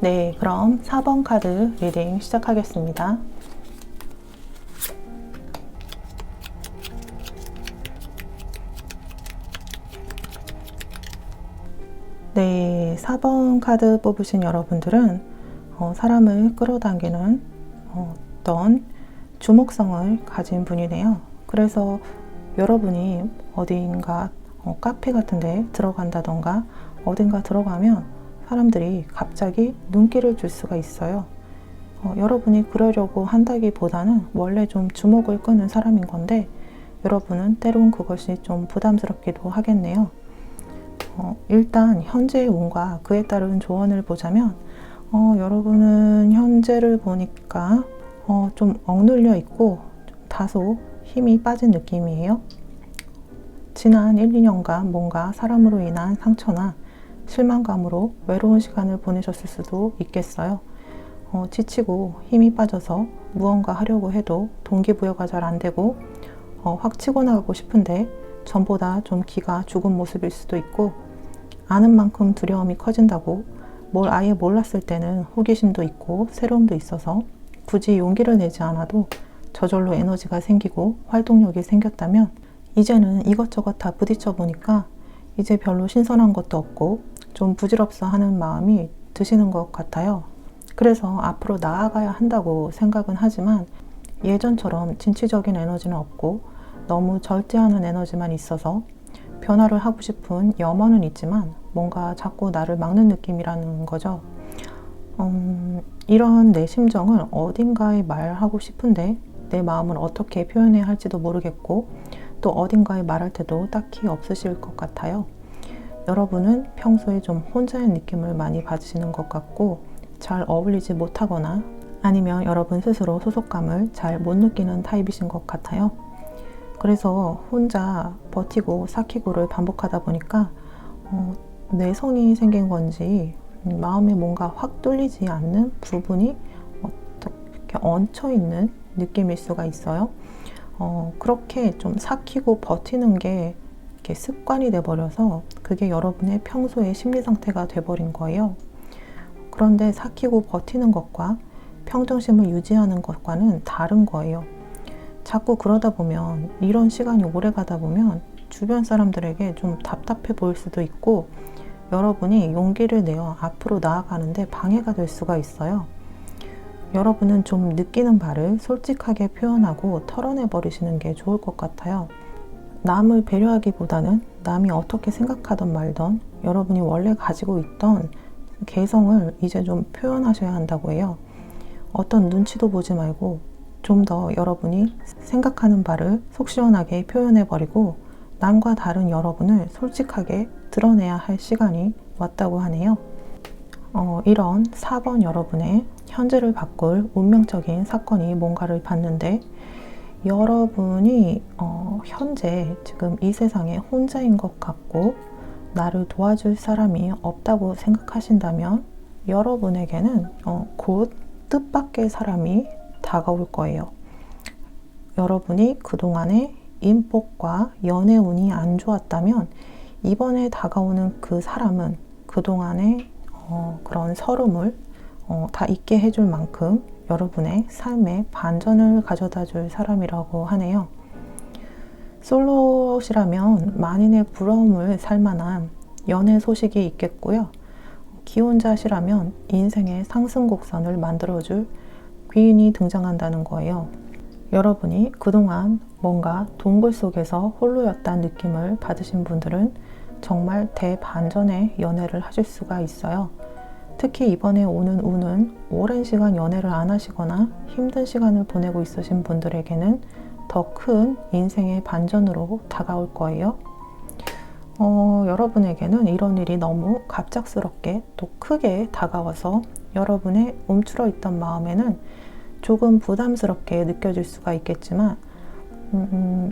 네, 그럼 4번 카드 리딩 시작하겠습니다. 네, 4번 카드 뽑으신 여러분들은 사람을 끌어당기는 어떤 주목성을 가진 분이네요. 그래서 여러분이 어딘가 카페 같은 데 들어간다던가 어딘가 들어가면 사람들이 갑자기 눈길을 줄 수가 있어요. 여러분이 그러려고 한다기보다는 원래 좀 주목을 끄는 사람인 건데 여러분은 때론 그것이 좀 부담스럽기도 하겠네요. 일단 현재의 운과 그에 따른 조언을 보자면 여러분은 현재를 보니까 좀 억눌려 있고 좀 다소 힘이 빠진 느낌이에요. 지난 1, 2년간 뭔가 사람으로 인한 상처나 실망감으로 외로운 시간을 보내셨을 수도 있겠어요. 지치고 힘이 빠져서 무언가 하려고 해도 동기부여가 잘 안 되고 확 치고 나가고 싶은데 전보다 좀 기가 죽은 모습일 수도 있고 아는 만큼 두려움이 커진다고 뭘 아예 몰랐을 때는 호기심도 있고 새로움도 있어서 굳이 용기를 내지 않아도 저절로 에너지가 생기고 활동력이 생겼다면 이제는 이것저것 다 부딪혀 보니까 이제 별로 신선한 것도 없고 좀 부질없어 하는 마음이 드시는 것 같아요. 그래서 앞으로 나아가야 한다고 생각은 하지만 예전처럼 진취적인 에너지는 없고 너무 절제하는 에너지만 있어서 변화를 하고 싶은 염원은 있지만 뭔가 자꾸 나를 막는 느낌이라는 거죠. 이런 내 심정을 어딘가에 말하고 싶은데 내 마음을 어떻게 표현해야 할지도 모르겠고 또 어딘가에 말할 때도 딱히 없으실 것 같아요. 여러분은 평소에 좀 혼자의 느낌을 많이 받으시는 것 같고 잘 어울리지 못하거나 아니면 여러분 스스로 소속감을 잘 못 느끼는 타입이신 것 같아요. 그래서 혼자 버티고 삭히고를 반복하다 보니까 내성이 생긴 건지 마음에 뭔가 확 뚫리지 않는 부분이 어떻게 얹혀 있는 느낌일 수가 있어요. 그렇게 좀 삭히고 버티는 게 이렇게 습관이 돼버려서 그게 여러분의 평소의 심리 상태가 돼버린 거예요. 그런데 삭히고 버티는 것과 평정심을 유지하는 것과는 다른 거예요. 자꾸 그러다 보면 이런 시간이 오래 가다 보면 주변 사람들에게 좀 답답해 보일 수도 있고 여러분이 용기를 내어 앞으로 나아가는데 방해가 될 수가 있어요. 여러분은 좀 느끼는 바를 솔직하게 표현하고 털어내 버리시는 게 좋을 것 같아요. 남을 배려하기보다는 남이 어떻게 생각하던 말던 여러분이 원래 가지고 있던 개성을 이제 좀 표현하셔야 한다고 해요. 어떤 눈치도 보지 말고 좀 더 여러분이 생각하는 바를 속 시원하게 표현해버리고 남과 다른 여러분을 솔직하게 드러내야 할 시간이 왔다고 하네요. 이런 4번 여러분의 현재를 바꿀 운명적인 사건이 뭔가를 봤는데 여러분이 현재 지금 이 세상에 혼자인 것 같고 나를 도와줄 사람이 없다고 생각하신다면 여러분에게는 곧 뜻밖의 사람이 다가올 거예요. 여러분이 그동안의 인복과 연애 운이 안 좋았다면 이번에 다가오는 그 사람은 그동안의 그런 서름을 다 잊게 해줄 만큼 여러분의 삶에 반전을 가져다 줄 사람이라고 하네요. 솔로시라면 만인의 부러움을 살 만한 연애 소식이 있겠고요. 기혼자시라면 인생의 상승곡선을 만들어줄 귀인이 등장한다는 거예요. 여러분이 그동안 뭔가 동굴 속에서 홀로였다는 느낌을 받으신 분들은 정말 대반전의 연애를 하실 수가 있어요. 특히 이번에 오는 운은 오랜 시간 연애를 안 하시거나 힘든 시간을 보내고 있으신 분들에게는 더 큰 인생의 반전으로 다가올 거예요. 여러분에게는 이런 일이 너무 갑작스럽게 또 크게 다가와서 여러분의 움츠러 있던 마음에는 조금 부담스럽게 느껴질 수가 있겠지만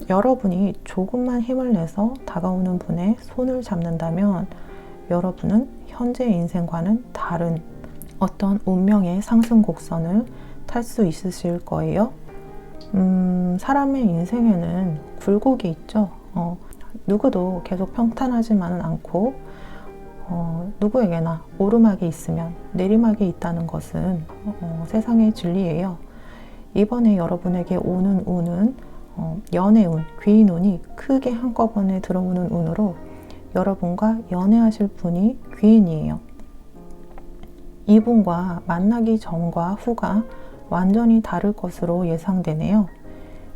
여러분이 조금만 힘을 내서 다가오는 분의 손을 잡는다면 여러분은 현재 인생과는 다른 어떤 운명의 상승 곡선을 탈 수 있으실 거예요. 사람의 인생에는 굴곡이 있죠. 누구도 계속 평탄하지만은 않고 누구에게나 오르막이 있으면 내리막이 있다는 것은 세상의 진리예요. 이번에 여러분에게 오는 운은 연애운, 귀인운이 크게 한꺼번에 들어오는 운으로 여러분과 연애하실 분이 귀인이에요. 이분과 만나기 전과 후가 완전히 다를 것으로 예상되네요.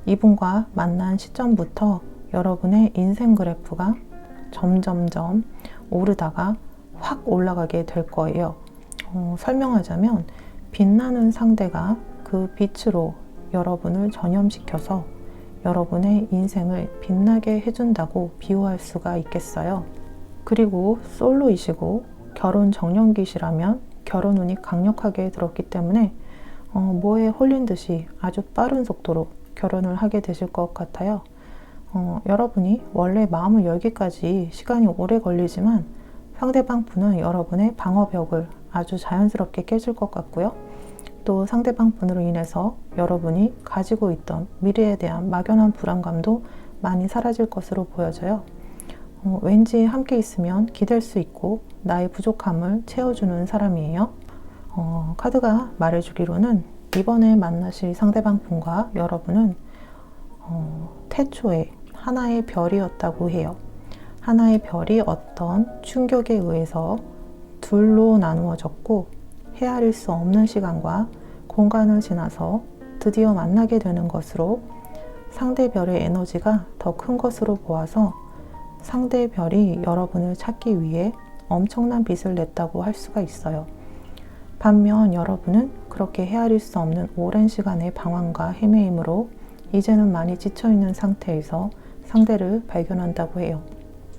이분과 만난 시점부터 여러분의 인생 그래프가 점점점 오르다가 확 올라가게 될 거예요. 설명하자면 빛나는 상대가 그 빛으로 여러분을 전염시켜서 여러분의 인생을 빛나게 해준다고 비유할 수가 있겠어요. 그리고 솔로이시고 결혼 정년기시라면 결혼운이 강력하게 들었기 때문에 뭐에 홀린 듯이 아주 빠른 속도로 결혼을 하게 되실 것 같아요. 여러분이 원래 마음을 열기까지 시간이 오래 걸리지만 상대방 분은 여러분의 방어벽을 아주 자연스럽게 깨질 것 같고요. 또 상대방 분으로 인해서 여러분이 가지고 있던 미래에 대한 막연한 불안감도 많이 사라질 것으로 보여져요. 왠지 함께 있으면 기댈 수 있고 나의 부족함을 채워주는 사람이에요. 카드가 말해주기로는 이번에 만나실 상대방 분과 여러분은 태초에 하나의 별이었다고 해요. 하나의 별이 어떤 충격에 의해서 둘로 나누어졌고 헤아릴 수 없는 시간과 공간을 지나서 드디어 만나게 되는 것으로 상대 별의 에너지가 더 큰 것으로 보아서 상대 별이 여러분을 찾기 위해 엄청난 빚을 냈다고 할 수가 있어요. 반면 여러분은 그렇게 헤아릴 수 없는 오랜 시간의 방황과 헤매임으로 이제는 많이 지쳐있는 상태에서 상대를 발견한다고 해요.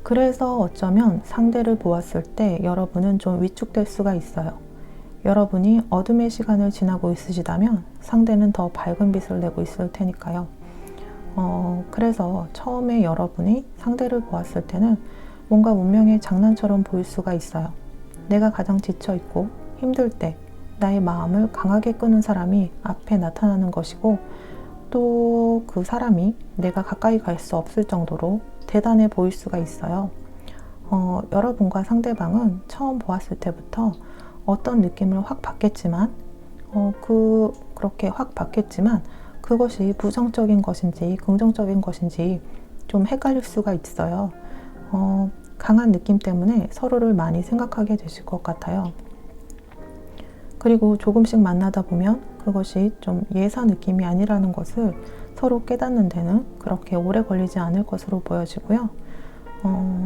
그래서 어쩌면 상대를 보았을 때 여러분은 좀 위축될 수가 있어요. 여러분이 어둠의 시간을 지나고 있으시다면 상대는 더 밝은 빛을 내고 있을 테니까요. 그래서 처음에 여러분이 상대를 보았을 때는 뭔가 운명의 장난처럼 보일 수가 있어요. 내가 가장 지쳐있고 힘들 때 나의 마음을 강하게 끄는 사람이 앞에 나타나는 것이고 또 그 사람이 내가 가까이 갈 수 없을 정도로 대단해 보일 수가 있어요. 여러분과 상대방은 처음 보았을 때부터 어떤 느낌을 확 받겠지만 그렇게 확 받겠지만 그것이 부정적인 것인지 긍정적인 것인지 좀 헷갈릴 수가 있어요. 강한 느낌 때문에 서로를 많이 생각하게 되실 것 같아요. 그리고 조금씩 만나다 보면 그것이 좀 예사 느낌이 아니라는 것을 서로 깨닫는 데는 그렇게 오래 걸리지 않을 것으로 보여지고요.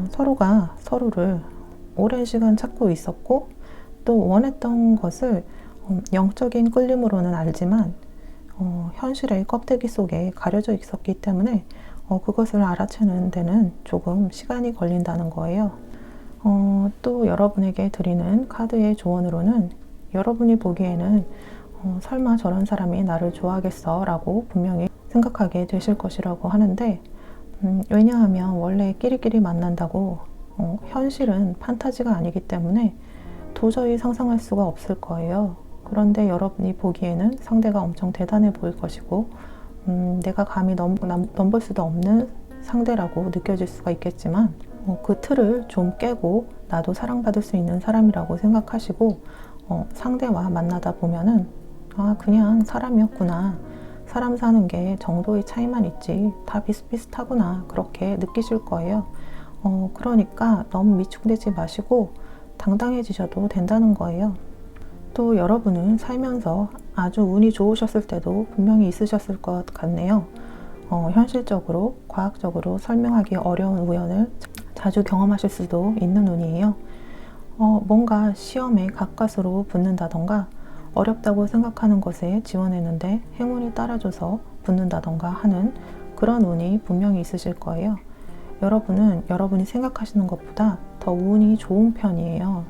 서로가 서로를 오랜 시간 찾고 있었고 또 원했던 것을 영적인 끌림으로는 알지만 현실의 껍데기 속에 가려져 있었기 때문에 그것을 알아채는 데는 조금 시간이 걸린다는 거예요. 또 여러분에게 드리는 카드의 조언으로는 여러분이 보기에는 설마 저런 사람이 나를 좋아하겠어 라고 분명히 생각하게 되실 것이라고 하는데 왜냐하면 원래 끼리끼리 만난다고 현실은 판타지가 아니기 때문에 도저히 상상할 수가 없을 거예요. 그런데 여러분이 보기에는 상대가 엄청 대단해 보일 것이고 내가 감히 넘볼 수도 없는 상대라고 느껴질 수가 있겠지만 그 틀을 좀 깨고 나도 사랑받을 수 있는 사람이라고 생각하시고 상대와 만나다 보면은 그냥 사람이었구나, 사람 사는 게 정도의 차이만 있지 다 비슷비슷하구나 그렇게 느끼실 거예요. 그러니까 너무 위축되지 마시고 당당해지셔도 된다는 거예요. 또 여러분은 살면서 아주 운이 좋으셨을 때도 분명히 있으셨을 것 같네요. 현실적으로, 과학적으로 설명하기 어려운 우연을 자주 경험하실 수도 있는 운이에요. 뭔가 시험에 가까스로 붙는다던가 어렵다고 생각하는 것에 지원했는데 행운이 따라줘서 붙는다던가 하는 그런 운이 분명히 있으실 거예요. 여러분은 여러분이 생각하시는 것보다 더 운이 좋은 편이에요.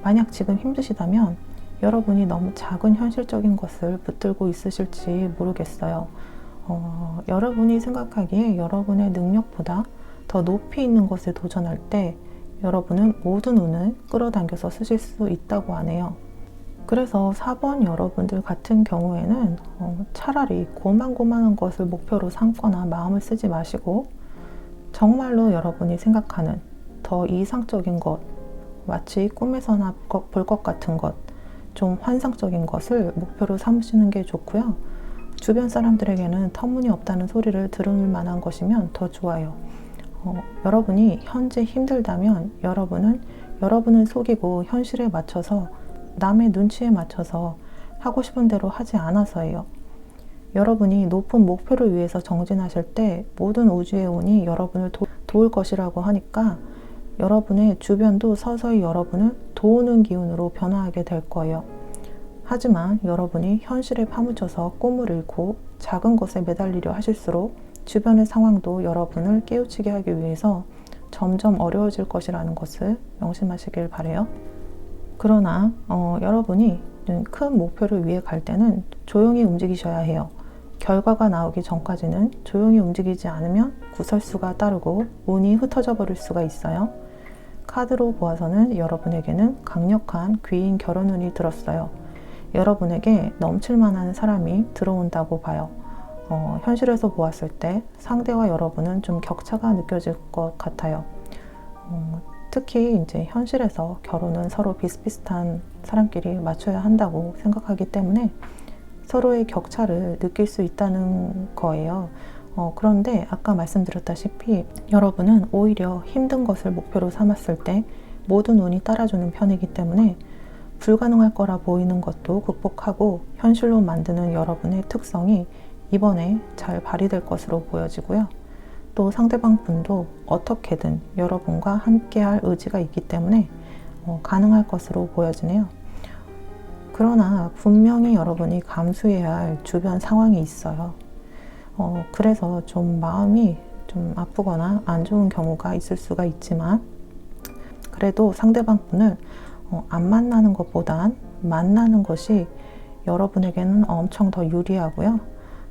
만약 지금 힘드시다면 여러분이 너무 작은 현실적인 것을 붙들고 있으실지 모르겠어요. 여러분이 생각하기에 여러분의 능력보다 더 높이 있는 것에 도전할 때 여러분은 모든 운을 끌어당겨서 쓰실 수 있다고 하네요. 그래서 4번 여러분들 같은 경우에는 차라리 고만고만한 것을 목표로 삼거나 마음을 쓰지 마시고 정말로 여러분이 생각하는 더 이상적인 것, 마치 꿈에서나 볼 것 같은 것, 좀 환상적인 것을 목표로 삼으시는 게 좋고요. 주변 사람들에게는 터무니없다는 소리를 들을 만한 것이면 더 좋아요. 여러분이 현재 힘들다면 여러분은 여러분을 속이고 현실에 맞춰서 남의 눈치에 맞춰서 하고 싶은 대로 하지 않아서예요. 여러분이 높은 목표를 위해서 정진하실 때 모든 우주의 운이 여러분을 도울 것이라고 하니까 여러분의 주변도 서서히 여러분을 도우는 기운으로 변화하게 될 거예요. 하지만 여러분이 현실에 파묻혀서 꿈을 잃고 작은 것에 매달리려 하실수록 주변의 상황도 여러분을 깨우치게 하기 위해서 점점 어려워질 것이라는 것을 명심하시길 바라요. 그러나 여러분이 큰 목표를 위해 갈 때는 조용히 움직이셔야 해요. 결과가 나오기 전까지는 조용히 움직이지 않으면 구설수가 따르고 운이 흩어져 버릴 수가 있어요. 카드로 보아서는 여러분에게는 강력한 귀인 결혼운이 들었어요. 여러분에게 넘칠만한 사람이 들어온다고 봐요. 현실에서 보았을 때 상대와 여러분은 좀 격차가 느껴질 것 같아요. 특히 이제 현실에서 결혼은 서로 비슷비슷한 사람끼리 맞춰야 한다고 생각하기 때문에 서로의 격차를 느낄 수 있다는 거예요. 그런데 아까 말씀드렸다시피 여러분은 오히려 힘든 것을 목표로 삼았을 때 모든 운이 따라주는 편이기 때문에 불가능할 거라 보이는 것도 극복하고 현실로 만드는 여러분의 특성이 이번에 잘 발휘될 것으로 보여지고요. 또 상대방 분도 어떻게든 여러분과 함께할 의지가 있기 때문에 가능할 것으로 보여지네요. 그러나 분명히 여러분이 감수해야 할 주변 상황이 있어요. 그래서 좀 마음이 좀 아프거나 안 좋은 경우가 있을 수가 있지만 그래도 상대방 분을 안 만나는 것보단 만나는 것이 여러분에게는 엄청 더 유리하고요.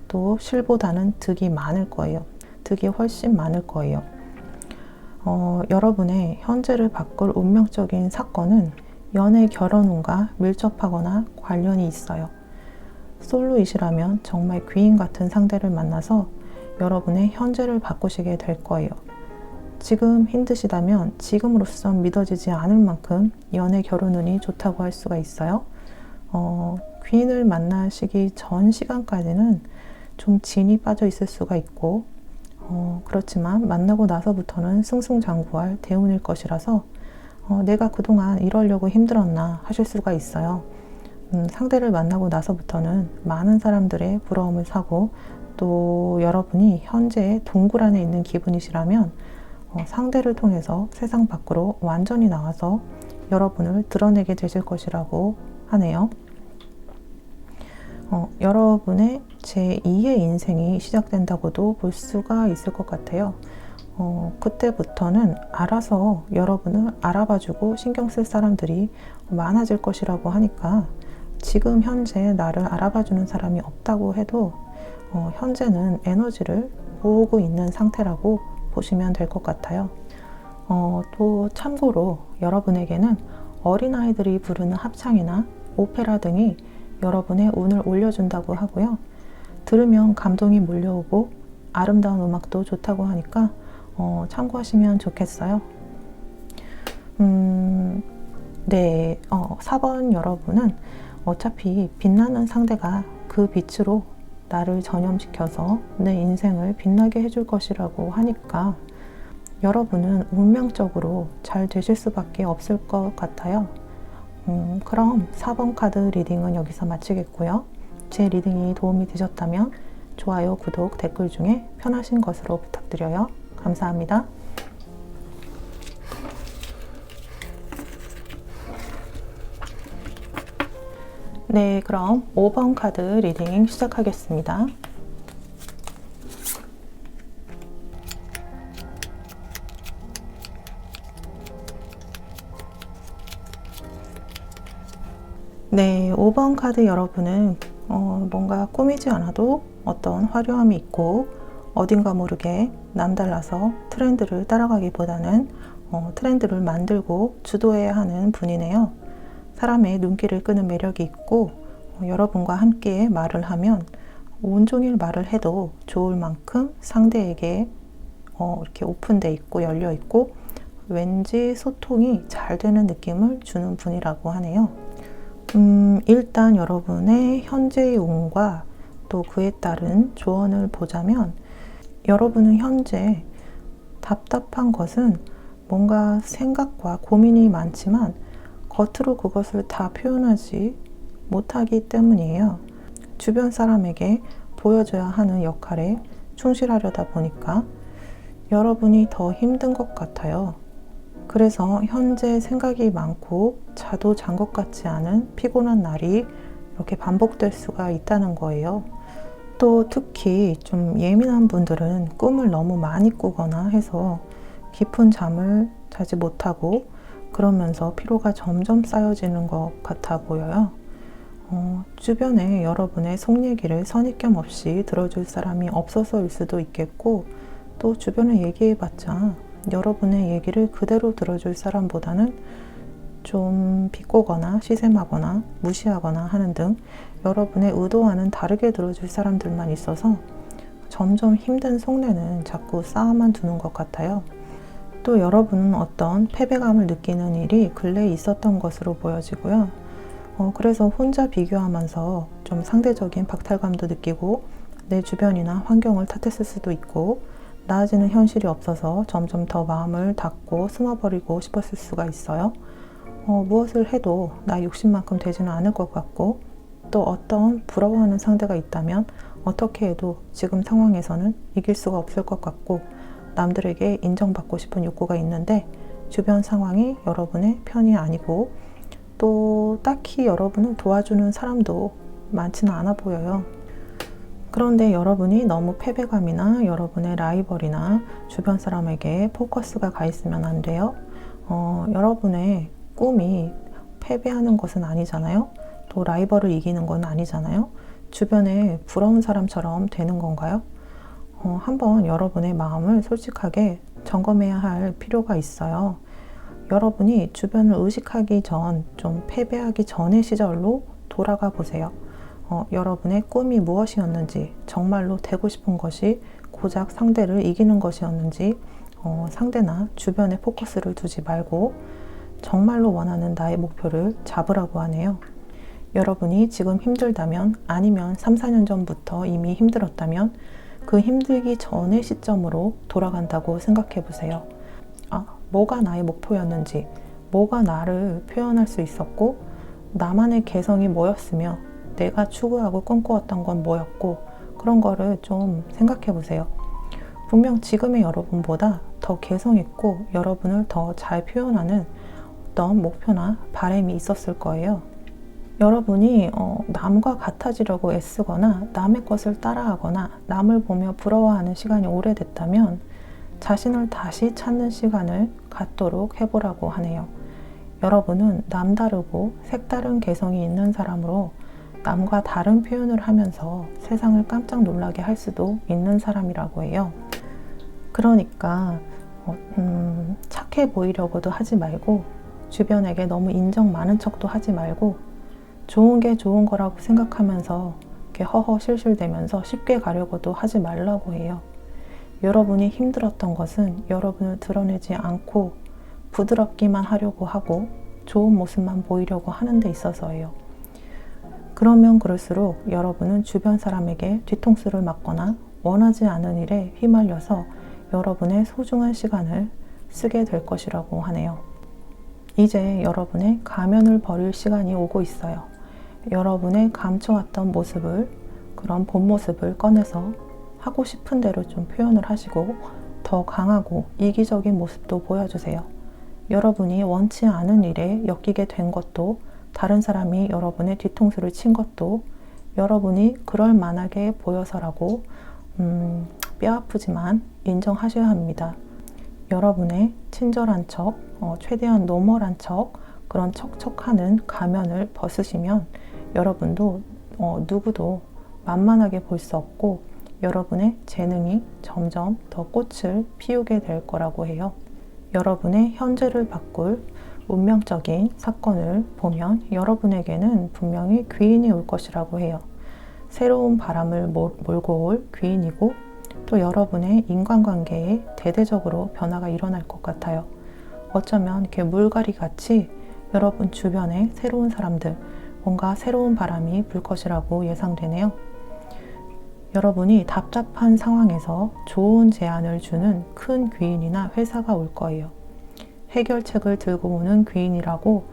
또 실보다는 득이 많을 거예요. 득이 훨씬 많을 거예요. 여러분의 현재를 바꿀 운명적인 사건은 연애 결혼운과 밀접하거나 관련이 있어요. 솔로이시라면 정말 귀인 같은 상대를 만나서 여러분의 현재를 바꾸시게 될 거예요. 지금 힘드시다면 지금으로선 믿어지지 않을 만큼 연애 결혼운이 좋다고 할 수가 있어요. 귀인을 만나시기 전 시간까지는 좀 진이 빠져 있을 수가 있고 그렇지만 만나고 나서부터는 승승장구할 대운일 것이라서 내가 그동안 이러려고 힘들었나 하실 수가 있어요. 상대를 만나고 나서부터는 많은 사람들의 부러움을 사고 또 여러분이 현재 동굴 안에 있는 기분이시라면 상대를 통해서 세상 밖으로 완전히 나와서 여러분을 드러내게 되실 것이라고 하네요. 여러분의 제2의 인생이 시작된다고도 볼 수가 있을 것 같아요. 그때부터는 알아서 여러분을 알아봐주고 신경 쓸 사람들이 많아질 것이라고 하니까 지금 현재 나를 알아봐주는 사람이 없다고 해도 현재는 에너지를 모으고 있는 상태라고 보시면 될 것 같아요. 또 참고로 여러분에게는 어린아이들이 부르는 합창이나 오페라 등이 여러분의 운을 올려준다고 하고요. 들으면 감동이 몰려오고 아름다운 음악도 좋다고 하니까 참고하시면 좋겠어요. 네, 4번 여러분은 어차피 빛나는 상대가 그 빛으로 나를 전염시켜서 내 인생을 빛나게 해줄 것이라고 하니까 여러분은 운명적으로 잘 되실 수밖에 없을 것 같아요. 그럼 4번 카드 리딩은 여기서 마치겠고요. 제 리딩이 도움이 되셨다면 좋아요, 구독, 댓글 중에 편하신 것으로 부탁드려요. 감사합니다. 네, 그럼 5번 카드 리딩 시작하겠습니다. 네, 5번 카드 여러분은 뭔가 꾸미지 않아도 어떤 화려함이 있고 어딘가 모르게 남달라서 트렌드를 따라가기보다는 트렌드를 만들고 주도해야 하는 분이네요. 사람의 눈길을 끄는 매력이 있고 여러분과 함께 말을 하면 온종일 말을 해도 좋을 만큼 상대에게 이렇게 오픈돼 있고 열려 있고 왠지 소통이 잘 되는 느낌을 주는 분이라고 하네요. 일단 여러분의 현재의 운과 또 그에 따른 조언을 보자면 여러분은 현재 답답한 것은 뭔가 생각과 고민이 많지만 겉으로 그것을 다 표현하지 못하기 때문이에요. 주변 사람에게 보여줘야 하는 역할에 충실하려다 보니까 여러분이 더 힘든 것 같아요. 그래서 현재 생각이 많고 자도 잔 것 같지 않은 피곤한 날이 이렇게 반복될 수가 있다는 거예요. 또 특히 좀 예민한 분들은 꿈을 너무 많이 꾸거나 해서 깊은 잠을 자지 못하고 그러면서 피로가 점점 쌓여지는 것 같아 보여요. 주변에 여러분의 속 얘기를 선입견 없이 들어줄 사람이 없어서일 수도 있겠고 또 주변에 얘기해봤자 여러분의 얘기를 그대로 들어줄 사람보다는 좀 비꼬거나 시샘하거나 무시하거나 하는 등 여러분의 의도와는 다르게 들어줄 사람들만 있어서 점점 힘든 속내는 자꾸 쌓아만 두는 것 같아요. 또 여러분은 어떤 패배감을 느끼는 일이 근래에 있었던 것으로 보여지고요. 그래서 혼자 비교하면서 좀 상대적인 박탈감도 느끼고 내 주변이나 환경을 탓했을 수도 있고 나아지는 현실이 없어서 점점 더 마음을 닫고 숨어버리고 싶었을 수가 있어요. 무엇을 해도 나 욕심만큼 되지는 않을 것 같고 또 어떤 부러워하는 상대가 있다면 어떻게 해도 지금 상황에서는 이길 수가 없을 것 같고 남들에게 인정받고 싶은 욕구가 있는데 주변 상황이 여러분의 편이 아니고 또 딱히 여러분을 도와주는 사람도 많지는 않아 보여요. 그런데 여러분이 너무 패배감이나 여러분의 라이벌이나 주변 사람에게 포커스가 가 있으면 안 돼요. 여러분의 꿈이 패배하는 것은 아니잖아요. 또 라이벌을 이기는 건 아니잖아요. 주변에 부러운 사람처럼 되는 건가요? 한번 여러분의 마음을 솔직하게 점검해야 할 필요가 있어요. 여러분이 주변을 의식하기 전, 좀 패배하기 전의 시절로 돌아가 보세요. 여러분의 꿈이 무엇이었는지, 정말로 되고 싶은 것이 고작 상대를 이기는 것이었는지, 상대나 주변에 포커스를 두지 말고 정말로 원하는 나의 목표를 잡으라고 하네요. 여러분이 지금 힘들다면 아니면 3, 4년 전부터 이미 힘들었다면 그 힘들기 전의 시점으로 돌아간다고 생각해 보세요. 뭐가 나의 목표였는지, 뭐가 나를 표현할 수 있었고 나만의 개성이 뭐였으며 내가 추구하고 꿈꾸었던 건 뭐였고 그런 거를 좀 생각해 보세요. 분명 지금의 여러분보다 더 개성 있고 여러분을 더 잘 표현하는 어떤 목표나 바람이 있었을 거예요. 여러분이 남과 같아지려고 애쓰거나 남의 것을 따라하거나 남을 보며 부러워하는 시간이 오래됐다면 자신을 다시 찾는 시간을 갖도록 해보라고 하네요. 여러분은 남다르고 색다른 개성이 있는 사람으로 남과 다른 표현을 하면서 세상을 깜짝 놀라게 할 수도 있는 사람이라고 해요. 그러니까 착해 보이려고도 하지 말고 주변에게 너무 인정 많은 척도 하지 말고 좋은 게 좋은 거라고 생각하면서 이렇게 허허 실실대면서 쉽게 가려고도 하지 말라고 해요. 여러분이 힘들었던 것은 여러분을 드러내지 않고 부드럽기만 하려고 하고 좋은 모습만 보이려고 하는 데 있어서예요. 그러면 그럴수록 여러분은 주변 사람에게 뒤통수를 맞거나 원하지 않은 일에 휘말려서 여러분의 소중한 시간을 쓰게 될 것이라고 하네요. 이제 여러분의 가면을 버릴 시간이 오고 있어요. 여러분의 감춰왔던 모습을 그런 본 모습을 꺼내서 하고 싶은 대로 좀 표현을 하시고 더 강하고 이기적인 모습도 보여주세요. 여러분이 원치 않은 일에 엮이게 된 것도, 다른 사람이 여러분의 뒤통수를 친 것도 여러분이 그럴 만하게 보여서라고 뼈아프지만 인정하셔야 합니다. 여러분의 친절한 척, 최대한 노멀한 척, 그런 척척하는 가면을 벗으시면 여러분도 누구도 만만하게 볼 수 없고 여러분의 재능이 점점 더 꽃을 피우게 될 거라고 해요. 여러분의 현재를 바꿀 운명적인 사건을 보면 여러분에게는 분명히 귀인이 올 것이라고 해요. 새로운 바람을 몰고 올 귀인이고 또 여러분의 인간관계에 대대적으로 변화가 일어날 것 같아요. 어쩌면 이렇게 물갈이 같이 여러분 주변에 새로운 사람들, 뭔가 새로운 바람이 불 것이라고 예상되네요. 여러분이 답답한 상황에서 좋은 제안을 주는 큰 귀인이나 회사가 올 거예요. 해결책을 들고 오는 귀인이라고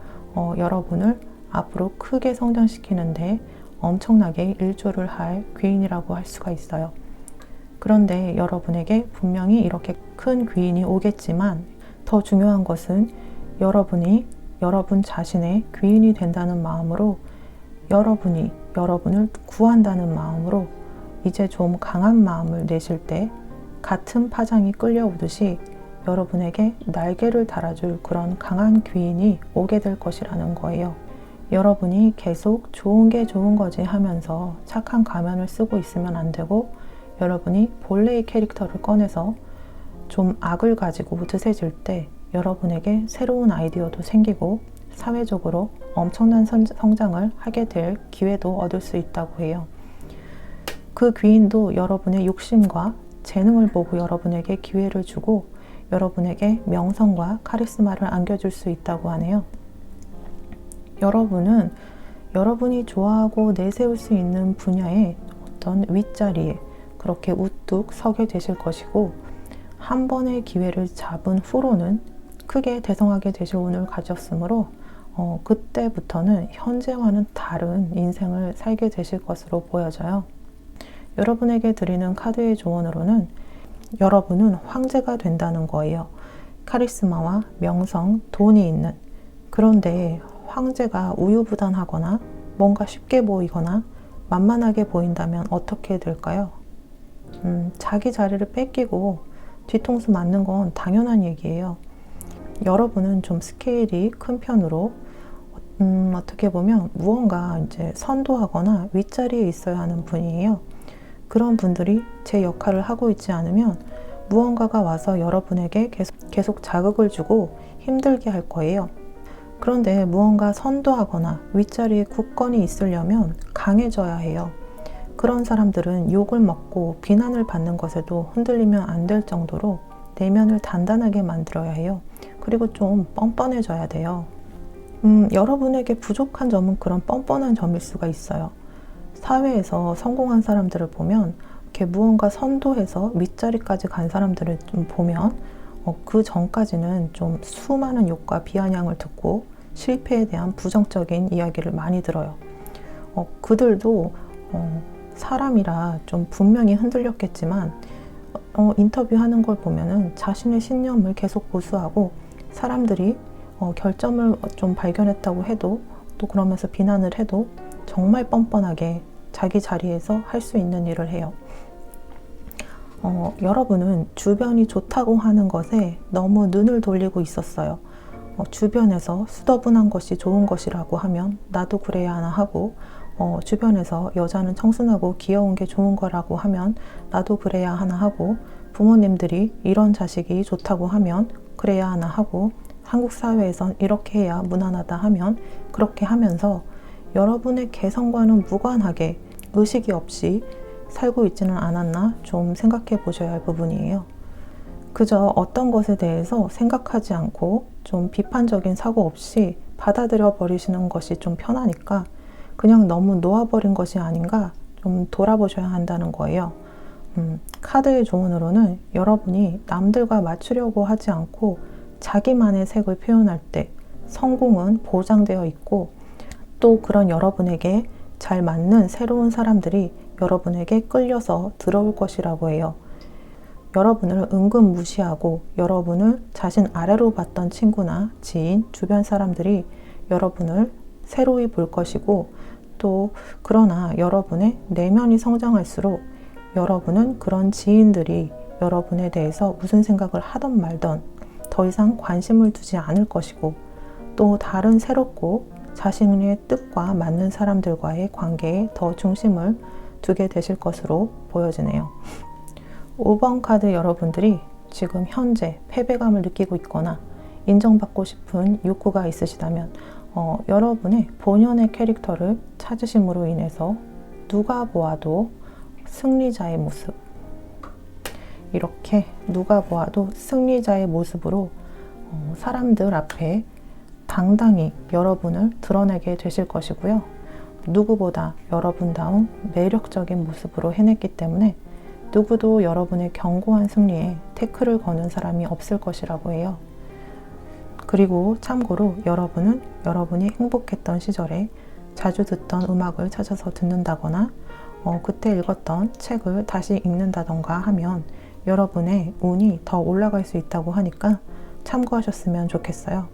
여러분을 앞으로 크게 성장시키는데 엄청나게 일조를 할 귀인이라고 할 수가 있어요. 그런데 여러분에게 분명히 이렇게 큰 귀인이 오겠지만 더 중요한 것은 여러분이 여러분 자신의 귀인이 된다는 마음으로, 여러분이 여러분을 구한다는 마음으로 이제 좀 강한 마음을 내실 때 같은 파장이 끌려오듯이 여러분에게 날개를 달아줄 그런 강한 귀인이 오게 될 것이라는 거예요. 여러분이 계속 좋은 게 좋은 거지 하면서 착한 가면을 쓰고 있으면 안 되고, 여러분이 본래의 캐릭터를 꺼내서 좀 악을 가지고 드세질 때 여러분에게 새로운 아이디어도 생기고 사회적으로 엄청난 성장을 하게 될 기회도 얻을 수 있다고 해요. 그 귀인도 여러분의 욕심과 재능을 보고 여러분에게 기회를 주고 여러분에게 명성과 카리스마를 안겨줄 수 있다고 하네요. 여러분은 여러분이 좋아하고 내세울 수 있는 분야의 어떤 윗자리에 그렇게 우뚝 서게 되실 것이고, 한 번의 기회를 잡은 후로는 크게 대성하게 되실 운을 가졌으므로 그때부터는 현재와는 다른 인생을 살게 되실 것으로 보여져요. 여러분에게 드리는 카드의 조언으로는 여러분은 황제가 된다는 거예요. 카리스마와 명성, 돈이 있는. 그런데 황제가 우유부단하거나 뭔가 쉽게 보이거나 만만하게 보인다면 어떻게 될까요? 자기 자리를 뺏기고 뒤통수 맞는 건 당연한 얘기예요. 여러분은 좀 스케일이 큰 편으로 어떻게 보면 무언가 이제 선도하거나 윗자리에 있어야 하는 분이에요. 그런 분들이 제 역할을 하고 있지 않으면 무언가가 와서 여러분에게 계속 자극을 주고 힘들게 할 거예요. 그런데 무언가 선도하거나 윗자리에 굳건히 있으려면 강해져야 해요. 그런 사람들은 욕을 먹고 비난을 받는 것에도 흔들리면 안 될 정도로 내면을 단단하게 만들어야 해요. 그리고 좀 뻔뻔해져야 돼요. 여러분에게 부족한 점은 그런 뻔뻔한 점일 수가 있어요. 사회에서 성공한 사람들을 보면 이렇게 무언가 선도해서 윗자리까지 간 사람들을 좀 보면 그 전까지는 좀 수많은 욕과 비아냥을 듣고 실패에 대한 부정적인 이야기를 많이 들어요. 그들도 사람이라 좀 분명히 흔들렸겠지만 인터뷰하는 걸 보면은 자신의 신념을 계속 고수하고, 사람들이 결점을 좀 발견했다고 해도 또 그러면서 비난을 해도 정말 뻔뻔하게 자기 자리에서 할 수 있는 일을 해요. 여러분은 주변이 좋다고 하는 것에 너무 눈을 돌리고 있었어요. 주변에서 수더분한 것이 좋은 것이라고 하면 나도 그래야 하나 하고, 주변에서 여자는 청순하고 귀여운 게 좋은 거라고 하면 나도 그래야 하나 하고, 부모님들이 이런 자식이 좋다고 하면 그래야 하나 하고, 한국 사회에선 이렇게 해야 무난하다 하면 그렇게 하면서 여러분의 개성과는 무관하게 의식이 없이 살고 있지는 않았나 좀 생각해 보셔야 할 부분이에요. 그저 어떤 것에 대해서 생각하지 않고 좀 비판적인 사고 없이 받아들여 버리시는 것이 좀 편하니까 그냥 너무 놓아버린 것이 아닌가 좀 돌아보셔야 한다는 거예요. 카드의 조언으로는 여러분이 남들과 맞추려고 하지 않고 자기만의 색을 표현할 때 성공은 보장되어 있고, 또 그런 여러분에게 잘 맞는 새로운 사람들이 여러분에게 끌려서 들어올 것이라고 해요. 여러분을 은근 무시하고 여러분을 자신 아래로 봤던 친구나 지인, 주변 사람들이 여러분을 새로이 볼 것이고, 또 그러나 여러분의 내면이 성장할수록 여러분은 그런 지인들이 여러분에 대해서 무슨 생각을 하던 말던 더 이상 관심을 두지 않을 것이고, 또 다른 새롭고 자신의 뜻과 맞는 사람들과의 관계에 더 중심을 두게 되실 것으로 보여지네요. 5번 카드 여러분들이 지금 현재 패배감을 느끼고 있거나 인정받고 싶은 욕구가 있으시다면 여러분의 본연의 캐릭터를 찾으심으로 인해서 누가 보아도 승리자의 모습, 이렇게 누가 보아도 승리자의 모습으로 사람들 앞에 당당히 여러분을 드러내게 되실 것이고요. 누구보다 여러분다운 매력적인 모습으로 해냈기 때문에 누구도 여러분의 견고한 승리에 태클을 거는 사람이 없을 것이라고 해요. 그리고 참고로 여러분은 여러분이 행복했던 시절에 자주 듣던 음악을 찾아서 듣는다거나 그때 읽었던 책을 다시 읽는다던가 하면 여러분의 운이 더 올라갈 수 있다고 하니까 참고하셨으면 좋겠어요.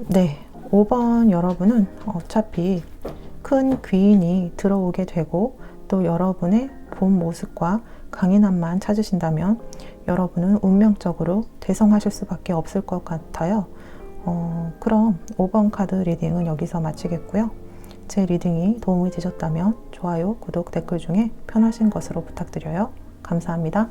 네, 5번 여러분은 어차피 큰 귀인이 들어오게 되고, 또 여러분의 본 모습과 강인함만 찾으신다면 여러분은 운명적으로 대성하실 수밖에 없을 것 같아요. 그럼 5번 카드 리딩은 여기서 마치겠고요. 제 리딩이 도움이 되셨다면 좋아요, 구독, 댓글 중에 편하신 것으로 부탁드려요. 감사합니다.